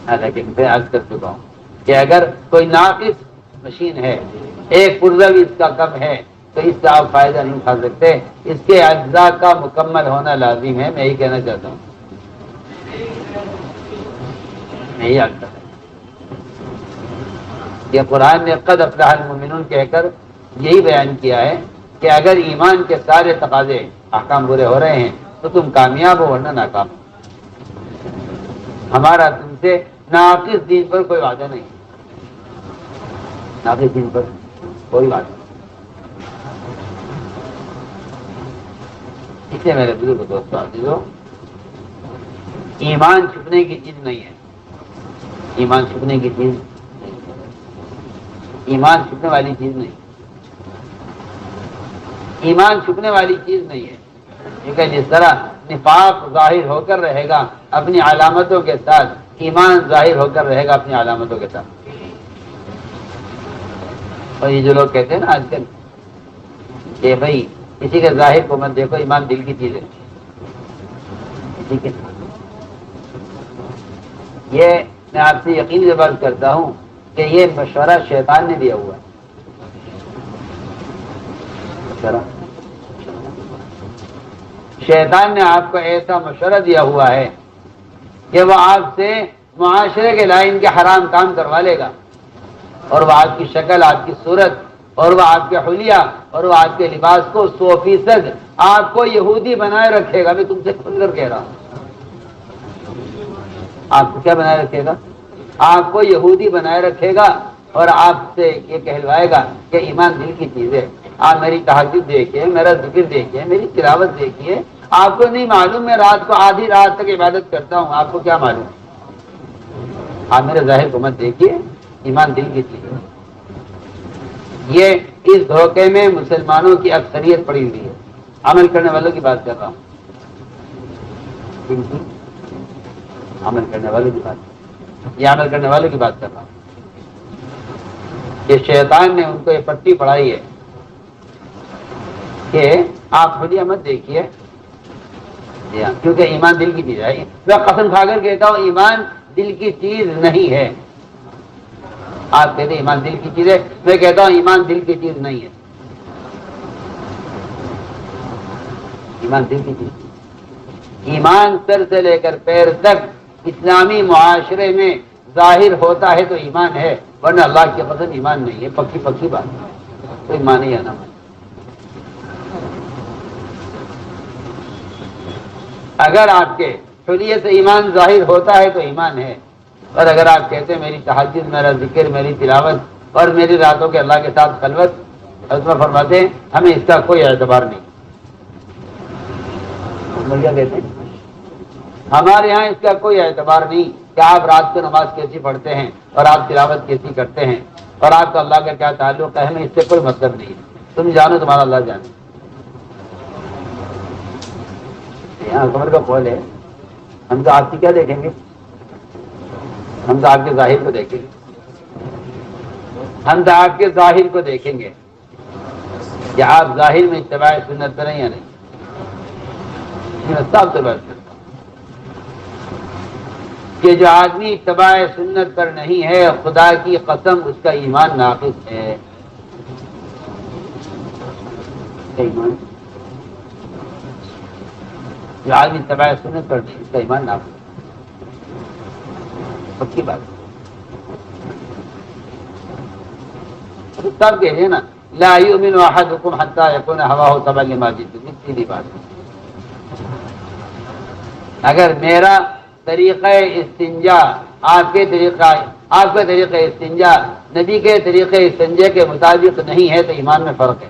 حالانکہ میں عرض کر چکا ہوں کہ اگر کوئی ناقص مشین ہے، ایک پرزہ بھی اس کا کم ہے تو اس سے آپ فائدہ نہیں اٹھا سکتے، اس کے اجزاء کا مکمل ہونا لازم ہے۔ میں یہی کہنا چاہتا ہوں، میں یہی عرض کرتا ہوں کہ قرآن نے قد افلح المؤمنون کہہ کر یہی بیان کیا ہے کہ اگر ایمان کے سارے تقاضے احکام پورے ہو رہے ہیں تو تم کامیاب ہو ورنہ ناکام ہو۔ ہمارا تم سے ناقص دین پر کوئی وعدہ نہیں، ناقص دین پر کوئی وعدہ نہیں۔ اس لیے میرے بزرگ دوستوں عزیزو، ایمان چھپنے کی چیز نہیں ہے، ایمان چھپنے کی چیز، ایمان چھپنے والی چیز نہیں، ایمان چھپنے والی چیز نہیں ہے۔ کیونکہ جس طرح نفاق ظاہر ہو کر رہے گا اپنی علامتوں کے ساتھ، ایمان ظاہر ہو کر رہے گا اپنی علامتوں کے ساتھ۔ اور یہ جو لوگ کہتے ہیں نا آج کل کہ بھائی کسی کے ظاہر کو مت دیکھو، ایمان دل کی چیز ہے، ٹھیک ہے، یہ میں آپ سے یقین سے بات کرتا ہوں کہ یہ مشورہ شیطان نے دیا ہوا ہے۔ شیطان نے آپ کو ایسا مشورہ دیا ہوا ہے کہ وہ آپ سے معاشرے کے لائن کے حرام کام کروا لے گا، اور وہ آپ کی شکل، آپ کی صورت، اور وہ آپ کے حلیہ اور وہ آپ کے لباس کو 100% آپ کو یہودی بنائے رکھے گا۔ میں تم سے کھل کر کہہ رہا ہوں، آپ کو کیا بنائے رکھے گا؟ آپ کو یہودی بنائے رکھے گا، اور آپ سے یہ کہلوائے گا کہ ایمان دل کی چیز ہے۔ آپ میری تہجد دیکھیے، میرا ذکر دیکھیے، میری تلاوت دیکھیے، آپ کو نہیں معلوم میں رات کو آدھی رات تک عبادت کرتا ہوں، آپ کو کیا معلوم؟ آپ میرے ظاہر کو مت دیکھیے، ایمان دل کی چیز ہے۔ یہ اس دھوکے میں مسلمانوں کی اکثریت پڑی ہوئی ہے۔ عمل کرنے والوں کی بات کر رہا ہوں، عمل کرنے والوں کی بات، یہ عمل کرنے والوں کی بات کر رہا ہوں کہ شیطان نے ان کو یہ پٹی پڑھائی ہے کہ آپ خود مت دیکھیے، کیونکہ ایمان دل کی چیز ہے۔ میں قسم کھا کر کہتا ہوں ایمان دل کی چیز نہیں ہے۔ آپ کہتے ہیں ایمان دل کی چیز ہے، میں کہتا ہوں ایمان دل کی چیز نہیں ہے، ایمان دل کی چیز۔ ایمان سر سے لے کر پیر تک اسلامی معاشرے میں ظاہر ہوتا ہے تو ایمان ہے، ورنہ اللہ کی قسم ایمان نہیں ہے، پکی پکی بات ہے، کوئی مانے یا نہ مانے۔ اگر آپ کے حلیے سے ایمان ظاہر ہوتا ہے تو ایمان ہے، اور اگر آپ کہتے ہیں میری تہجد، میرا ذکر، میری تلاوت اور میری راتوں کے اللہ کے ساتھ خلوت، حضرت فرماتے ہیں ہمیں اس کا کوئی اعتبار نہیں۔ کیا کہتے ہیں ہمارے ہاں اس کا کوئی اعتبار نہیں کہ آپ رات کو نماز کیسی پڑھتے ہیں اور آپ تلاوت کیسی کرتے ہیں اور آپ کا اللہ کا کیا تعلق ہے، ہمیں اس سے کوئی مطلب نہیں ہے، تم جانو تمہارا اللہ جانے۔ یہاں حکمر کا قول ہے، ہم تو آپ کی کیا دیکھیں گے، ہم تو آپ کے ظاہر کو دیکھیں گے، ہم تو آپ کے ظاہر کو دیکھیں گے کہ آپ ظاہر میں اتباع سنت کریں یا نہیں۔ صاحب سے بات کرتا ہوں کہ جو آدمی اتباع سنت پر نہیں ہے، خدا کی قسم اس کا ایمان ناقص ہے۔ ایمان جو آدمی اتباع سنت پر نہیں، اس کا ایمان ناقص ہے، پکی بات۔ سب کہہ رہے نا لا یؤمن احدکم حتی یکون ہواہ تبعا لما جئت بہ، سیدھی بات۔ اگر میرا طریقہ استنجا آپ کے طریقہ استنجا نبی کے طریقے استنجا کے مطابق نہیں ہے تو ایمان میں فرق ہے۔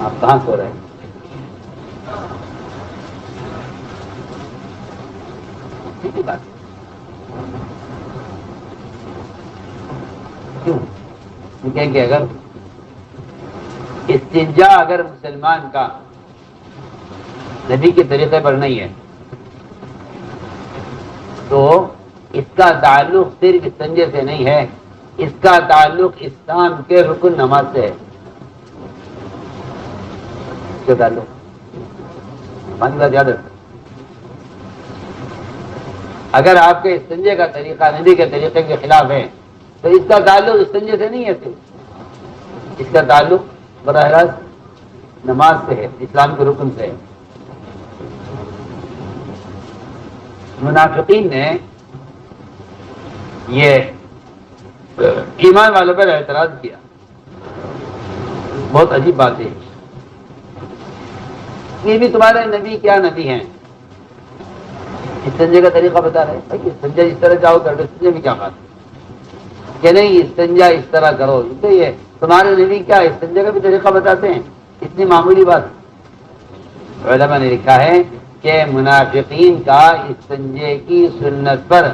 آپ کہاں سو رہے ہیں؟ سیدھی بات۔ کیوں؟ کہ اگر استنجا اگر مسلمان کا نبی کے طریقے پر نہیں ہے تو اس کا تعلق صرف استنجے سے نہیں ہے، اس کا تعلق اسلام کے رکن نماز سے ہے۔ اس کا تعلق ہماری بات یاد رکھیں، اگر آپ کے استنجے کا طریقہ نبی کے طریقے کے خلاف ہے تو اس کا تعلق استنجے سے نہیں ہے، صرف اس کا تعلق براہ راست نماز سے ہے، اسلام کے رکن سے ہے۔ منافقین نے یہ ایمان والوں پر اعتراض کیا، بہت عجیب بات ہے، یہ بھی تمہارے نبی کیا نبی ہیں، استنجے کا طریقہ بتا رہے ہیں، استنجا اس طرح جاؤ کر دو، استنجے میں کیا بات ہے کہ نہیں استنجا اس طرح کرو، تو یہ تمہارے نبی کیا استنجا کا بھی طریقہ بتاتے ہیں، اتنی معمولی بات۔ علماء نے لکھا ہے کہ منافقین کا استنجے کی سنت پر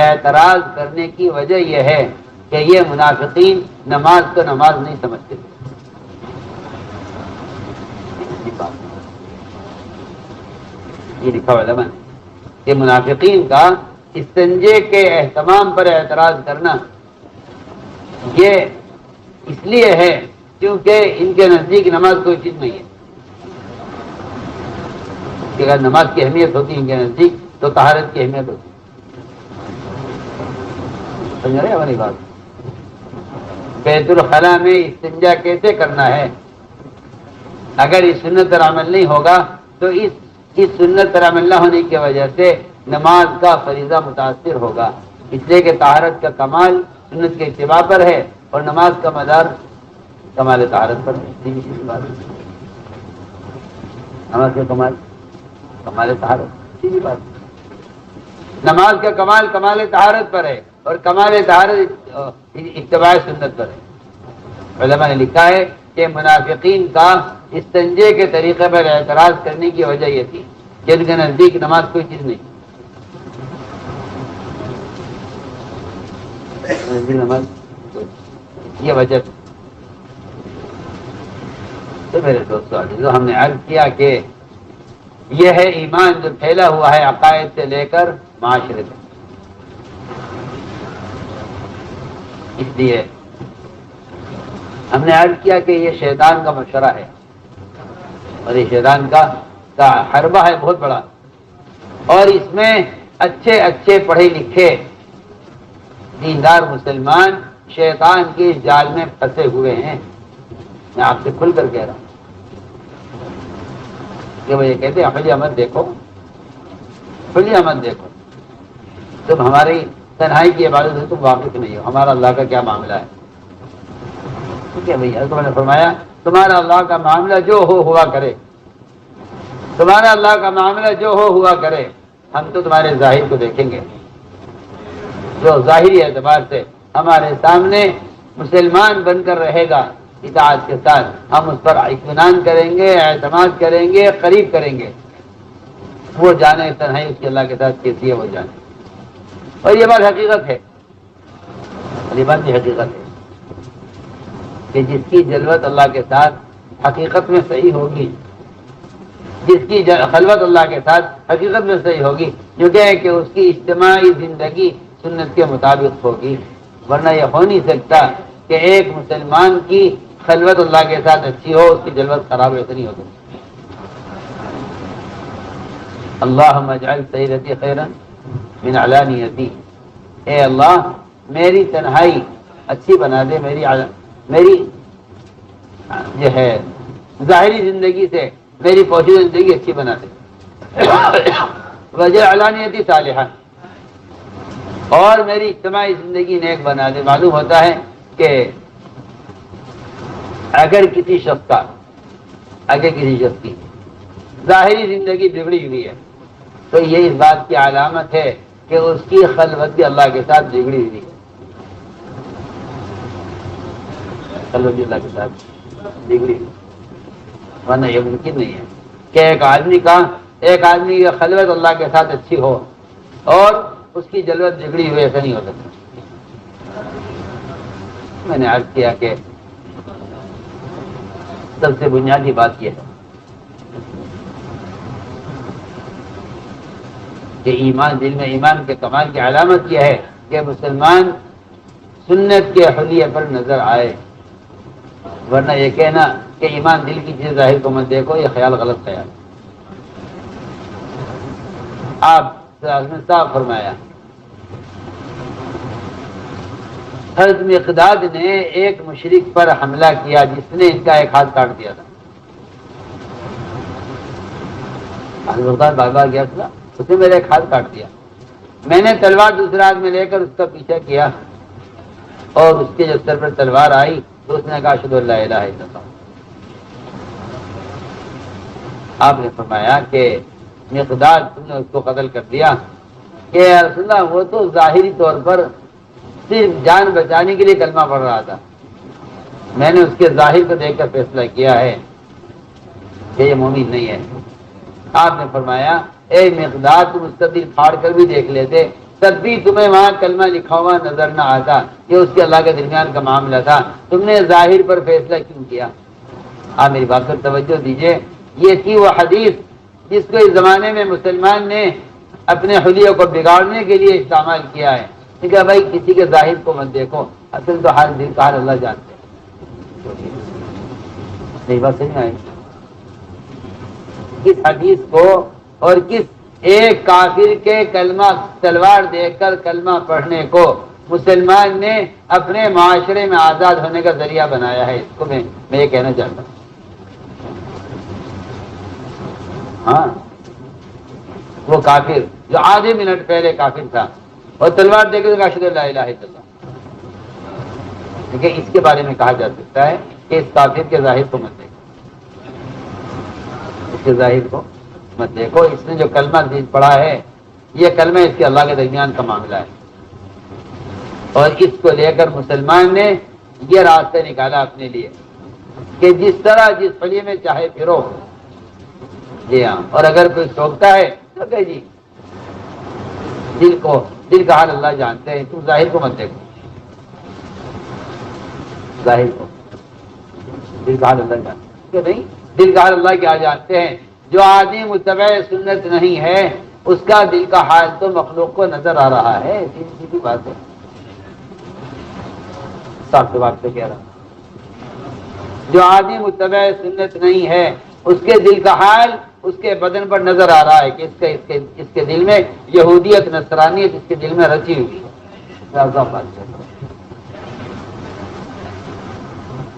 اعتراض کرنے کی وجہ یہ ہے کہ یہ منافقین نماز کو نماز نہیں سمجھتے۔ یہ لکھا علماء نے کہ منافقین کا استنجے کے اہتمام پر اعتراض کرنا یہ اس لیے ہے کیونکہ ان کے نزدیک نماز کوئی چیز نہیں ہے، کہ اگر نماز کی اہمیت ہوتی ان کے نزدیک تو طہارت کی اہمیت ہوتی۔ سمجھ رہے ہماری بات؟ بیت الخلاء میں استنجا کیسے کرنا ہے، اگر اس سنت پر عمل نہیں ہوگا تو اس سنت پر عمل نہ ہونے کی وجہ سے نماز کا فریضہ متاثر ہوگا، اس لیے کہ طہارت کا کمال سنت کے اتباع پر ہے اور نماز کا مدار کمال طہارت پر ہے۔ نماز کا کمال طہارت، سیدھی بات۔ نماز کا کمال کمال طہارت پر ہے اور کمال طہارت اتباع سنت پر ہے۔ علماء نے لکھا ہے کہ منافقین کا استنجے کے طریقے پر اعتراض کرنے کی وجہ یہ تھی کہ ان کے نزدیک نماز کوئی چیز نہیں، نماز یہ وجہ تھی۔ تو میرے دوستوں جو ہم نے عرض کیا کہ یہ ہے ایمان جو پھیلا ہوا ہے عقائد سے لے کر معاشرے تک، اس لیے ہم نے عرض کیا کہ یہ شیطان کا مشورہ ہے اور یہ شیطان کا حربہ ہے بہت بڑا، اور اس میں اچھے پڑھے لکھے دیندار مسلمان شیطان کی جال میں پھنسے ہوئے ہیں۔ میں آپ سے کھل کر کہہ رہا ہوں کہ وہ یہ کہتے ہیں خلی احمد دیکھو، خلی احمد دیکھو، تم ہماری تنہائی کی عبادت سے تم واقف نہیں ہو، ہمارا اللہ کا کیا معاملہ ہے۔ ٹھیک ہے بھیا، تم نے فرمایا تمہارا اللہ کا معاملہ جو ہوا کرے، تمہارا اللہ کا معاملہ جو ہوا کرے، ہم تو تمہارے ظاہر کو دیکھیں گے، جو ظاہری اعتبار سے ہمارے سامنے مسلمان بن کر رہے گا اطاعت کے ساتھ، ہم اس پر اطمینان کریں گے، اعتماد کریں گے، قریب کریں گے۔ وہ جانے تنہائی اس کی اللہ کے ساتھ کیسی ہے وہ جانے. اور یہ بات حقیقت ہے، یہ بات بھی حقیقت ہے کہ جس کی جلوت اللہ کے ساتھ حقیقت میں صحیح ہوگی، جس کی خلوت اللہ کے ساتھ حقیقت میں صحیح ہوگی، جو کہ اس کی اجتماعی زندگی سنت کے مطابق ہوگی. ورنہ یہ ہو نہیں سکتا کہ ایک مسلمان کی خلوت اللہ کے ساتھ اچھی ہو، اس کی جلوت خراب ایسے نہیں ہو سکتی. اللہم اجعل سیرتی خیرا من علانیتی، اے اللہ میری تنہائی اچھی بنا دے، میری جو ہے ظاہری زندگی سے میری پوشیدہ زندگی اچھی بنا دے. وجہ علانیتی صالحہ، اور میری اجتماعی زندگی نیک بنا دے. معلوم ہوتا ہے کہ اگر کسی شخص کی ظاہری زندگی بگڑی ہوئی ہے تو یہ اس بات کی علامت ہے کہ اس کی خلوت بھی اللہ کے ساتھ بگڑی ہوئی ہے. خلوت بھی اللہ کے ساتھ بگڑی ہوئی، ورنہ یہ ممکن نہیں ہے کہ ایک آدمی کی خلوت اللہ کے ساتھ اچھی ہو اور اس کی جلوت بگڑی ہوئی، ایسا نہیں ہو سکتا. میں نے عرض کیا کہ سب سے بنیادی بات یہ ہے کہ ایمان، دل میں ایمان کے کمال کی علامت یہ ہے کہ مسلمان سنت کے حلیے پر نظر آئے. ورنہ یہ کہنا کہ ایمان دل کی چیز ظاہر کو مت دیکھو، یہ خیال غلط خیال. آپ نے صاف فرمایا، حضرت مقداد نے ایک مشرک پر حملہ کیا جس نے ان کا ایک ہاتھ کاٹ دیا تھا. مقداد بار بار گیا تھا، اس نے میرا ایک ہاتھ کاٹ دیا. میں نے تلوار دوسرے ہاتھ میں لے کر اس کا پیچھا کیا اور اس کے جب سر پر تلوار آئی تو اس نے کہا اشہد ان لا الہ الا اللہ. آپ نے فرمایا کہ مقداد تم نے اس کو قتل کر دیا کہ یا رسول اللہ وہ تو ظاہری طور پر صرف جان بچانے کے لیے کلمہ پڑھ رہا تھا، میں نے اس کے ظاہر کو دیکھ کر فیصلہ کیا ہے کہ یہ مومن نہیں ہے. آپ نے فرمایا اے مقداد تم اس کا دل پھاڑ کر بھی دیکھ لیتے تب بھی تمہیں وہاں کلمہ لکھا ہوا نظر نہ آتا. یہ اس کے اللہ کے درمیان کا معاملہ تھا، تم نے ظاہر پر فیصلہ کیوں کیا؟ آپ میری بات پر توجہ دیجئے. یہ تھی وہ حدیث جس کو اس زمانے میں مسلمان نے اپنے حلیوں کو بگاڑنے کے لیے استعمال کیا ہے کہ بھائی کسی کے ظاہر کو مت دیکھو، اصل تو حال دل کا حال اللہ جانتے ہیں. نہیں بات صحیح آئی. کس حدیث کو اور کس ایک کافر کے کلمہ تلوار دیکھ کر کلمہ پڑھنے کو مسلمان نے اپنے معاشرے میں آزاد ہونے کا ذریعہ بنایا ہے. اس کو میں یہ کہنا چاہتا ہوں. ہاں وہ کافر جو آدھے منٹ پہلے کافر تھا اور تلوار دیکھ کر اشہد ان لا الہ الا اللہ. کیونکہ اس کے بارے میں کہا جا سکتا ہے کہ اس کافر کے ظاہر کو مت دیکھو، اس کے ظاہر کو مت دیکھو. اس نے جو کلمہ پڑھا ہے یہ کلمہ اس کے اللہ کے درمیان کا معاملہ ہے، اور اس کو لے کر مسلمان نے یہ راستہ نکالا اپنے لیے کہ جس طرح جس فلی میں چاہے پھرو. جی ہاں، اور اگر کوئی سوکھتا ہے تو کہ جی دل کا حال اللہ جانتے ہیں، تم ظاہر کو مت دیکھو. ظاہر کو، دل کا حال اللہ جانتے کہ نہیں، دل کا حال اللہ کیا جانتے ہیں. جو آدمی متبع سنت نہیں ہے اس کا دل کا حال تو مخلوق کو نظر آ رہا ہے. سیدھی بات ہے، صاف بات سے کہہ رہا ہوں. جو آدمی متبع سنت نہیں ہے اس کے دل کا حال اس کے بدن پر نظر آ رہا ہے کہ اس کے دل میں یہودیت نصرانیت اس کے دل میں رچی ہوئی ہے.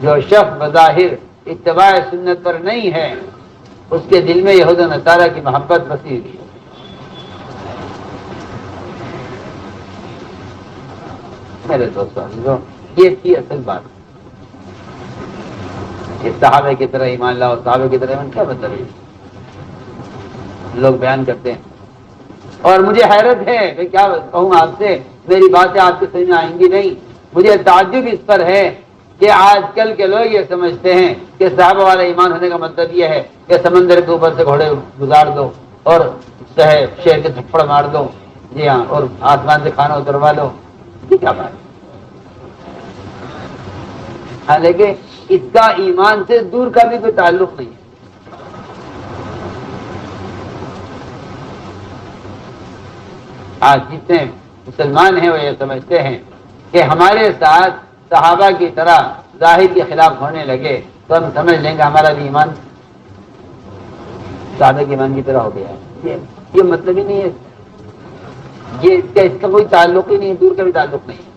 جو شخص بظاہر اتباع سنت پر نہیں ہے اس کے دل میں یہود و نصارہ کی محبت بسی ہوئی ہے. میرے دوستوں یہ تھی اصل بات. یہ صحابہ کی طرح ایمان لاؤ، صحابہ کی طرح ایمان کیا مطلب ہے؟ لوگ بیان کرتے ہیں اور مجھے حیرت ہے کہ کیا کہوں آپ سے، میری باتیں آپ کے سمجھ میں آئیں گی نہیں. مجھے تعجب اس پر ہے کہ آج کل کے لوگ یہ سمجھتے ہیں کہ صحابہ والا ایمان ہونے کا مطلب یہ ہے کہ سمندر کے اوپر سے گھوڑے گزار دو اور شیر کے تھپڑ مار دو، جی ہاں، اور آسمان سے کھانا اتروا لو، یہ کیا بات ہے؟ حالانکہ اس کا ایمان سے دور کا بھی کوئی تعلق نہیں ہے۔ آج جتنے مسلمان ہیں وہ یہ سمجھتے ہیں کہ ہمارے ساتھ صحابہ کی طرح ظاہر کے خلاف ہونے لگے تو ہم سمجھ لیں گے ہمارا بھی ایمان صحابہ کے ایمان کی طرح ہو گیا ہے۔ یہ مطلب ہی نہیں ہے، یہ اس کا کوئی تعلق ہی نہیں ہے، دور کا بھی تعلق نہیں ہے۔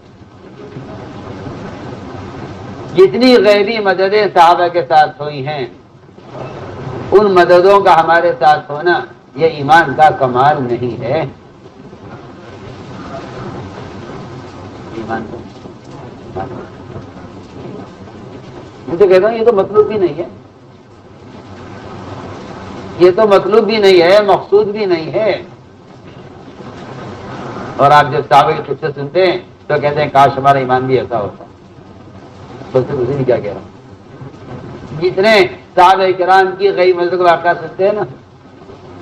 جتنی غیبی مددیں صحابہ کے ساتھ ہوئی ہیں ان مددوں کا ہمارے ساتھ ہونا یہ ایمان کا کمال نہیں ہے۔ ایمان مجھے کہتا ہوں یہ تو مطلوب بھی نہیں ہے، یہ تو مطلوب بھی نہیں ہے، مقصود بھی نہیں ہے۔ اور آپ جب صحابہ کے قصے سنتے ہیں تو کہتے ہیں کاش ہمارا ایمان بھی ایسا ہوتا۔ اسے بھی کیا کہہ رہا ہوں، جتنے صحابہ کرام کی غیب مدد کو واقعہ سنتے ہیں نا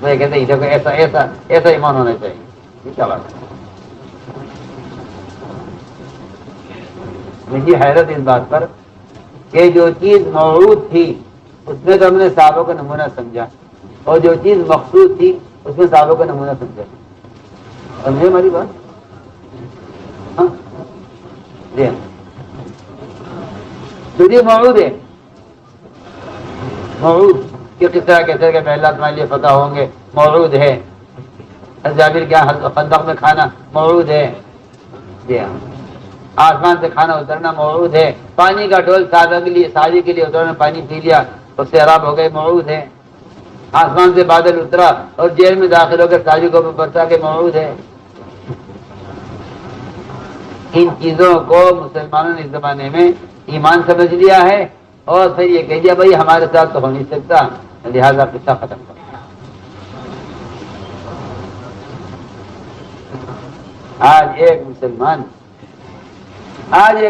وہ یہ کہتے ہیں دیکھو ایسا ایسا ایسا ایمان ہونا چاہیے۔ یہ کیا بات ہے؟ مجھے حیرت اس بات پر کہ جو چیز موعود تھی اس میں تو ہم نے صحابہ کا نمونہ سمجھا، اور جو چیز مقصود تھی اس میں صحابہ کا نمونہ سمجھا۔ سمجھے ہماری بات؟ ہاں جی ہاں، تو یہ موعود ہے، موعود کہ کس طرح کیسے کہ پہلا تمہارے لیے فتح ہوں گے، موعود ہے۔ جابر کیا خندق میں کھانا موعود ہے، جی ہاں۔ آسمان سے کھانا اترنا موعود ہے، پانی کا ڈول شادی کے لیے اترنا، پانی پی لیا اور سیراب ہو گئے، موعود ہے۔ آسمان سے بادل اترا اور جیل میں داخل ہو کر شادی کو برسا کے موعود ہے۔ ان چیزوں کو مسلمانوں نے اس زمانے میں ایمان سمجھ لیا ہے اور پھر یہ کہہ دیا بھائی ہمارے ساتھ تو ہو نہیں سکتا، لہذا قصہ ختم کر۔ آج ایک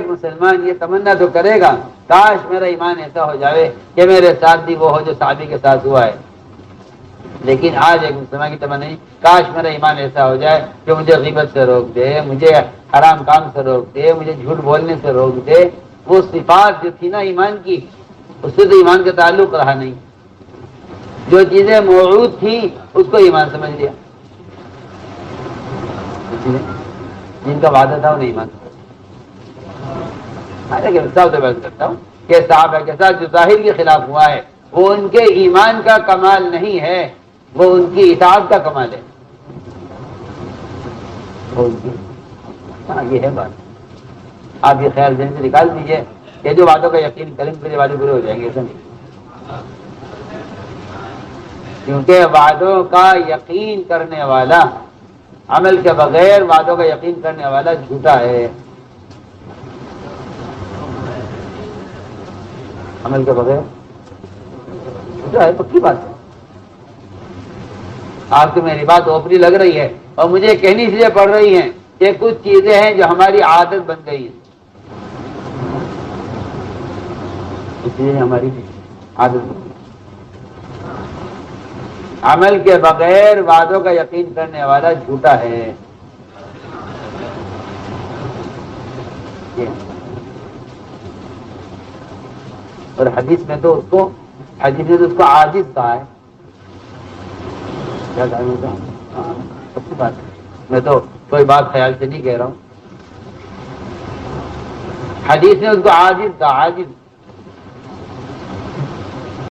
مسلمان یہ تمنا تو کرے گا کاش میرا ایمان ایسا ہو جائے کہ میرے ساتھ بھی وہ ہو جو صحابی کے ساتھ ہوا ہے، لیکن آج ایک مسلمان کی تمنا نہیں کاش میرا ایمان ایسا ہو جائے کہ مجھے غیبت سے روک دے، مجھے حرام کام سے روک دے، مجھے جھوٹ بولنے سے روک دے۔ وہ صفات جو تھی نا ایمان کی اس سے تو ایمان کا تعلق رہا نہیں، جو چیزیں موعود تھی اس کو ایمان سمجھ لیا، جن کا وعدہ تھا انہیں ایمان۔ لیکن سب سے بات کرتا ہوں کہ صحابہ کے ساتھ جو ظاہر کے خلاف ہوا ہے وہ ان کے ایمان کا کمال نہیں ہے، وہ ان کی اطاعت کا کمال ہے۔ ہاں یہ ہے بات، آپ یہ خیال ذہن سے نکال دیجئے کہ جو وعدوں کا یقین کریں پھر وعدے برے ہو جائیں گے، ایسا نہیں، کیونکہ وعدوں کا یقین کرنے والا عمل کے بغیر وعدوں کا یقین کرنے والا جھوٹا ہے، عمل کے بغیر جھوٹا ہے، پکی بات ہے۔ آپ کو میری بات اوپری لگ رہی ہے اور مجھے کہنی اس لیے پڑ رہی ہیں کہ کچھ چیزیں ہیں جو ہماری عادت بن گئی ہیں، اس لیے ہماری عادت بن گئی۔ عمل کے بغیر وعدوں کا یقین کرنے والا جھوٹا ہے۔ اور حدیث میں تو اس کو عاجز کہا ہے۔ کیا سب بات ہے، میں تو کوئی بات خیال سے نہیں کہہ رہا ہوں، حدیث نے اس کو عاجز کہا، عاجز۔